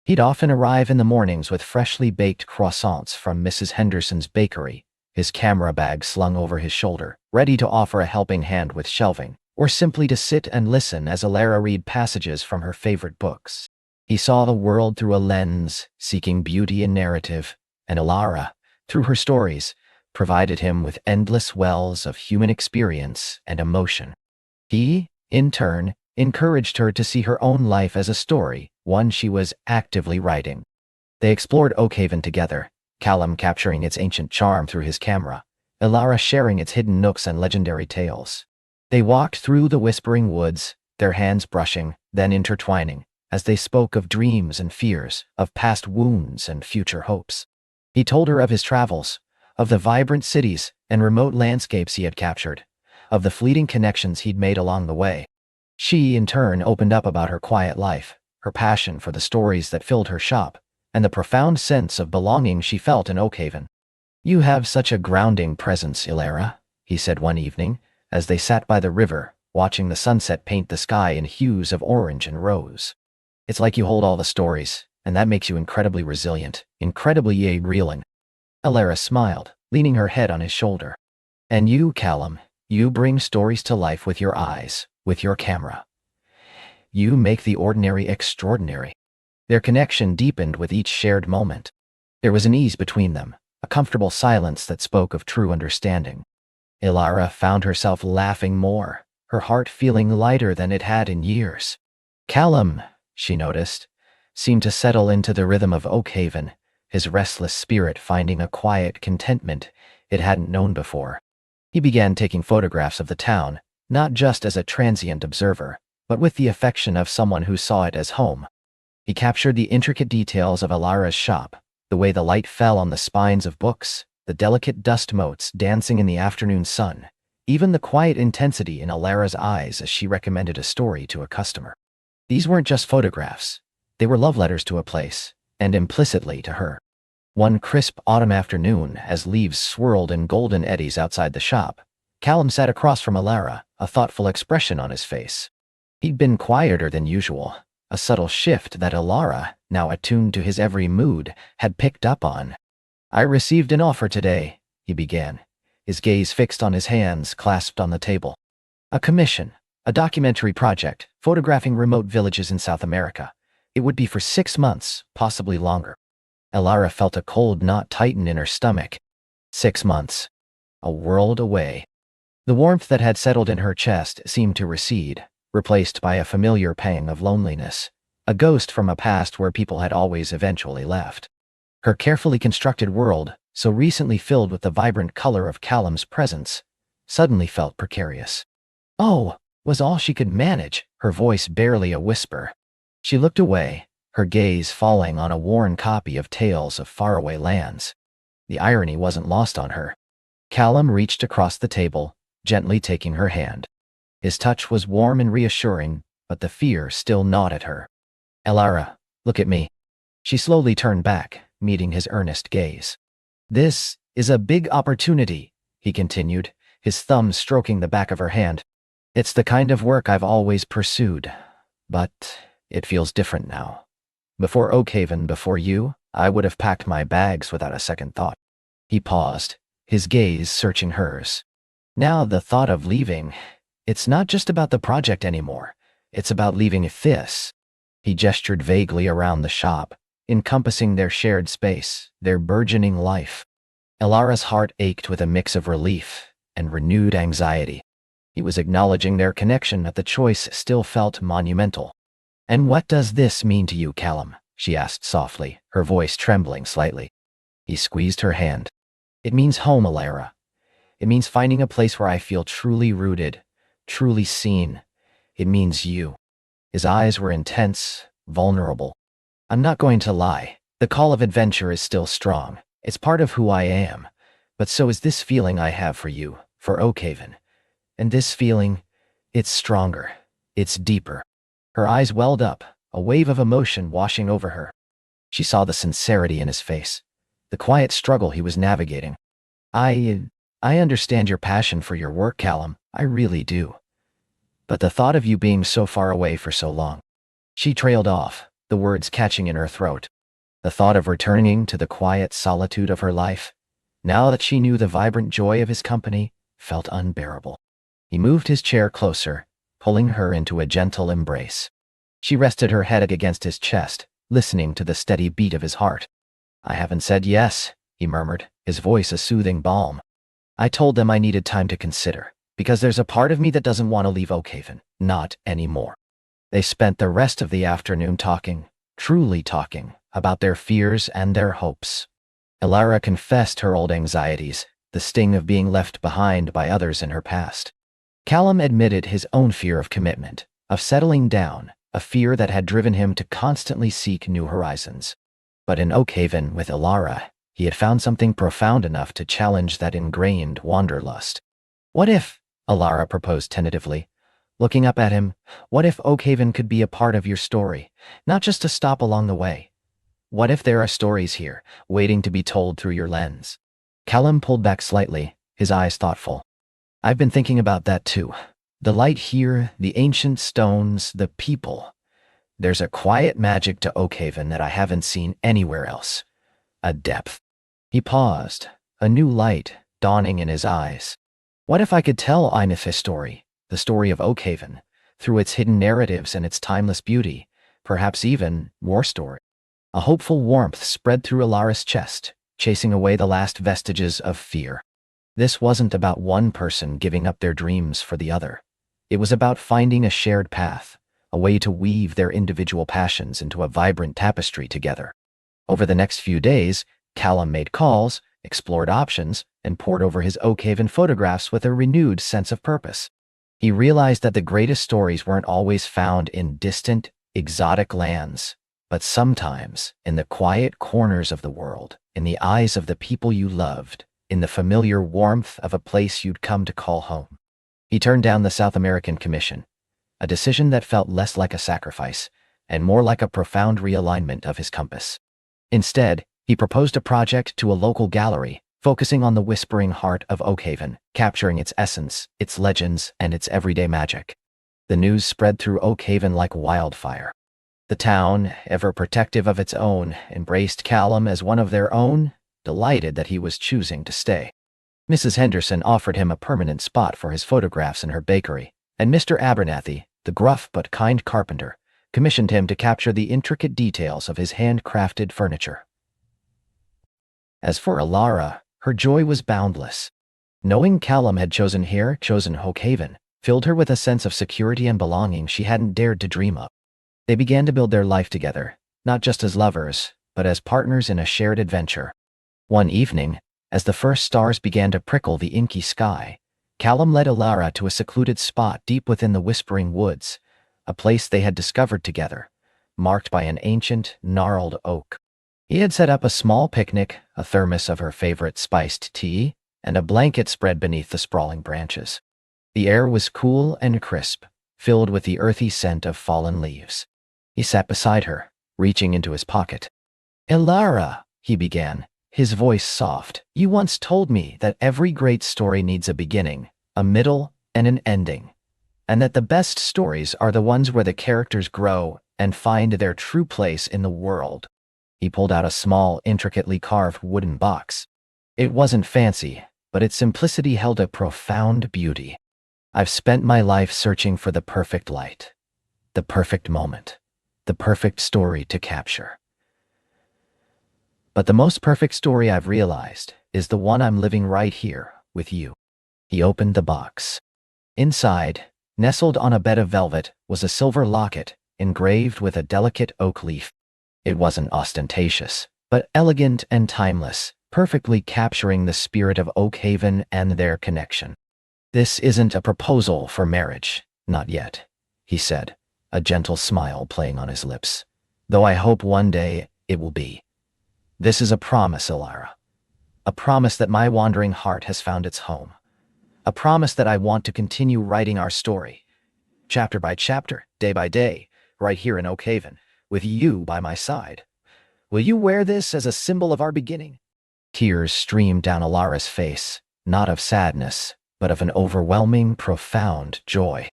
He'd often arrive in the mornings with freshly baked croissants from Mrs. Henderson's bakery, his camera bag slung over his shoulder, ready to offer a helping hand with shelving, or simply to sit and listen as Ilara read passages from her favorite books. He saw the world through a lens, seeking beauty in narrative, and Ilara, through her stories, provided him with endless wells of human experience and emotion. He, in turn, encouraged her to see her own life as a story, one she was actively writing. They explored Oakhaven together, Callum capturing its ancient charm through his camera, Ilara sharing its hidden nooks and legendary tales. They walked through the whispering woods, their hands brushing, then intertwining, as they spoke of dreams and fears, of past wounds and future hopes. He told her of his travels, of the vibrant cities and remote landscapes he had captured, of the fleeting connections he'd made along the way. She, in turn, opened up about her quiet life, her passion for the stories that filled her shop, and the profound sense of belonging she felt in Oakhaven. "You have such a grounding presence, Ilara," he said one evening, as they sat by the river, watching the sunset paint the sky in hues of orange and rose. "It's like you hold all the stories, and that makes you incredibly resilient, incredibly reeling." Ilara smiled, leaning her head on his shoulder. "And you, Callum, you bring stories to life with your eyes, with your camera. You make the ordinary extraordinary." Their connection deepened with each shared moment. There was an ease between them, a comfortable silence that spoke of true understanding. Ilara found herself laughing more, her heart feeling lighter than it had in years. Callum, she noticed, seemed to settle into the rhythm of Oakhaven, his restless spirit finding a quiet contentment it hadn't known before. He began taking photographs of the town, not just as a transient observer, but with the affection of someone who saw it as home. He captured the intricate details of Ilara's shop, the way the light fell on the spines of books, the delicate dust motes dancing in the afternoon sun, even the quiet intensity in Ilara's eyes as she recommended a story to a customer. These weren't just photographs. They were love letters to a place, and implicitly to her. One crisp autumn afternoon, as leaves swirled in golden eddies outside the shop, Callum sat across from Ilara, a thoughtful expression on his face. He'd been quieter than usual, a subtle shift that Ilara, now attuned to his every mood, had picked up on. "I received an offer today," he began, his gaze fixed on his hands clasped on the table. "A commission, a documentary project, photographing remote villages in South America. It would be for 6 months, possibly longer. Elara felt a cold knot tighten in her stomach. 6 months. A world away. The warmth that had settled in her chest seemed to recede, replaced by a familiar pang of loneliness, a ghost from a past where people had always eventually left. Her carefully constructed world, so recently filled with the vibrant color of Callum's presence, suddenly felt precarious. "Oh," was all she could manage, her voice barely a whisper. She looked away, her gaze falling on a worn copy of Tales of Faraway Lands. The irony wasn't lost on her. Callum reached across the table, gently taking her hand. His touch was warm and reassuring, but the fear still gnawed at her. "Elara, look at me." She slowly turned back, meeting his earnest gaze. "This is a big opportunity," he continued, his thumb stroking the back of her hand. "It's the kind of work I've always pursued, but it feels different now. Before Oakhaven, before you, I would have packed my bags without a second thought." He paused, his gaze searching hers. "Now the thought of leaving, it's not just about the project anymore. It's about leaving this." He gestured vaguely around the shop, encompassing their shared space, their burgeoning life. Elara's heart ached with a mix of relief and renewed anxiety. He was acknowledging their connection, but the choice still felt monumental. "And what does this mean to you, Callum?" she asked softly, her voice trembling slightly. He squeezed her hand. "It means home, Elara. It means finding a place where I feel truly rooted, truly seen. It means you." His eyes were intense, vulnerable. "I'm not going to lie. The call of adventure is still strong. It's part of who I am. But so is this feeling I have for you, for Oakhaven. And this feeling, it's stronger. It's deeper." Her eyes welled up, a wave of emotion washing over her. She saw the sincerity in his face, the quiet struggle he was navigating. I understand your passion for your work, Callum. I really do. But the thought of you being so far away for so long." She trailed off, the words catching in her throat. The thought of returning to the quiet solitude of her life, now that she knew the vibrant joy of his company, felt unbearable. He moved his chair closer, pulling her into a gentle embrace. She rested her head against his chest, listening to the steady beat of his heart. "I haven't said yes," he murmured, his voice a soothing balm. "I told them I needed time to consider, because there's a part of me that doesn't want to leave Oakhaven, not anymore." They spent the rest of the afternoon talking, truly talking, about their fears and their hopes. Elara confessed her old anxieties, the sting of being left behind by others in her past. Callum admitted his own fear of commitment, of settling down, a fear that had driven him to constantly seek new horizons. But in Oakhaven with Elara, he had found something profound enough to challenge that ingrained wanderlust. "What if," Elara proposed tentatively, looking up at him, "what if Oakhaven could be a part of your story, not just a stop along the way? What if there are stories here, waiting to be told through your lens?" Callum pulled back slightly, his eyes thoughtful. "I've been thinking about that too. The light here, the ancient stones, the people. There's a quiet magic to Oakhaven that I haven't seen anywhere else. A depth." He paused, a new light dawning in his eyes. "What if I could tell Inith's story, the story of Oakhaven, through its hidden narratives and its timeless beauty, perhaps even war story?" A hopeful warmth spread through Elara's chest, chasing away the last vestiges of fear. This wasn't about one person giving up their dreams for the other. It was about finding a shared path, a way to weave their individual passions into a vibrant tapestry together. Over the next few days, Callum made calls, explored options, and pored over his Oakhaven photographs with a renewed sense of purpose. He realized that the greatest stories weren't always found in distant, exotic lands, but sometimes in the quiet corners of the world, in the eyes of the people you loved, in the familiar warmth of a place you'd come to call home. He turned down the South American commission, a decision that felt less like a sacrifice and more like a profound realignment of his compass. Instead, he proposed a project to a local gallery, focusing on the whispering heart of Oakhaven, capturing its essence, its legends, and its everyday magic. The news spread through Oakhaven like wildfire. The town, ever protective of its own, embraced Callum as one of their own, delighted that he was choosing to stay. Mrs. Henderson offered him a permanent spot for his photographs in her bakery, and Mr. Abernathy, the gruff but kind carpenter, commissioned him to capture the intricate details of his handcrafted furniture. As for Alara, her joy was boundless. Knowing Callum had chosen Oakhaven filled her with a sense of security and belonging she hadn't dared to dream of. They began to build their life together, not just as lovers, but as partners in a shared adventure. One evening, as the first stars began to prickle the inky sky, Callum led Alara to a secluded spot deep within the Whispering Woods, a place they had discovered together, marked by an ancient, gnarled oak. He had set up a small picnic, a thermos of her favorite spiced tea, and a blanket spread beneath the sprawling branches. The air was cool and crisp, filled with the earthy scent of fallen leaves. He sat beside her, reaching into his pocket. "Alara," he began, his voice soft, "you once told me that every great story needs a beginning, a middle, and an ending, and that the best stories are the ones where the characters grow and find their true place in the world." He pulled out a small, intricately carved wooden box. It wasn't fancy, but its simplicity held a profound beauty. "I've spent my life searching for the perfect light, the perfect moment, the perfect story to capture. But the most perfect story I've realized is the one I'm living right here with you." He opened the box. Inside, nestled on a bed of velvet, was a silver locket engraved with a delicate oak leaf. It wasn't ostentatious, but elegant and timeless, perfectly capturing the spirit of Oakhaven and their connection. "This isn't a proposal for marriage, not yet," he said, a gentle smile playing on his lips, "though I hope one day it will be. This is a promise, Alara. A promise that my wandering heart has found its home. A promise that I want to continue writing our story, chapter by chapter, day by day, right here in Oakhaven, with you by my side. Will you wear this as a symbol of our beginning?" Tears streamed down Alara's face, not of sadness, but of an overwhelming, profound joy.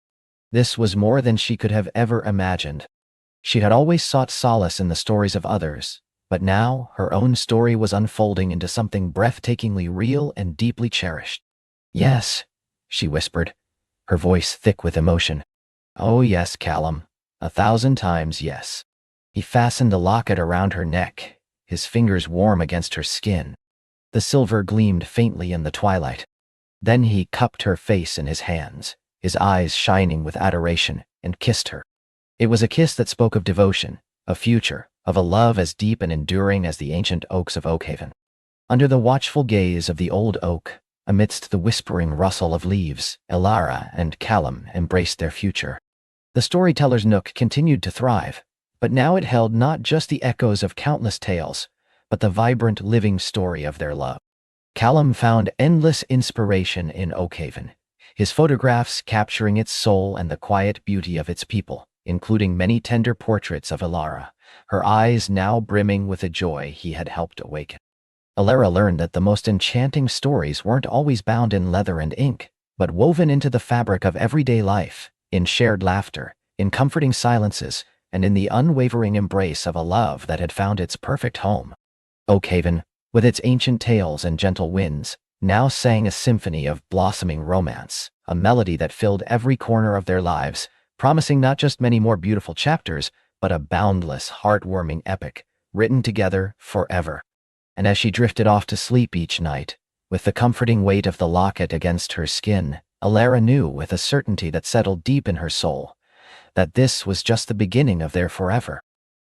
This was more than she could have ever imagined. She had always sought solace in the stories of others, but now her own story was unfolding into something breathtakingly real and deeply cherished. "Yes," she whispered, her voice thick with emotion. "Oh yes, Callum, 1,000 times yes." He fastened the locket around her neck, his fingers warm against her skin. The silver gleamed faintly in the twilight. Then he cupped her face in his hands, his eyes shining with adoration, and kissed her. It was a kiss that spoke of devotion, of future, of a love as deep and enduring as the ancient oaks of Oakhaven. Under the watchful gaze of the old oak, amidst the whispering rustle of leaves, Alara and Callum embraced their future. The storyteller's nook continued to thrive, but now it held not just the echoes of countless tales, but the vibrant living story of their love. Callum found endless inspiration in Oakhaven, his photographs capturing its soul and the quiet beauty of its people, including many tender portraits of Alara, her eyes now brimming with the joy he had helped awaken. Alara learned that the most enchanting stories weren't always bound in leather and ink, but woven into the fabric of everyday life, in shared laughter, in comforting silences, and in the unwavering embrace of a love that had found its perfect home. Oakhaven, with its ancient tales and gentle winds, now sang a symphony of blossoming romance, a melody that filled every corner of their lives, promising not just many more beautiful chapters, but a boundless, heartwarming epic, written together forever. And as she drifted off to sleep each night, with the comforting weight of the locket against her skin, Alara knew with a certainty that settled deep in her soul, that this was just the beginning of their forever.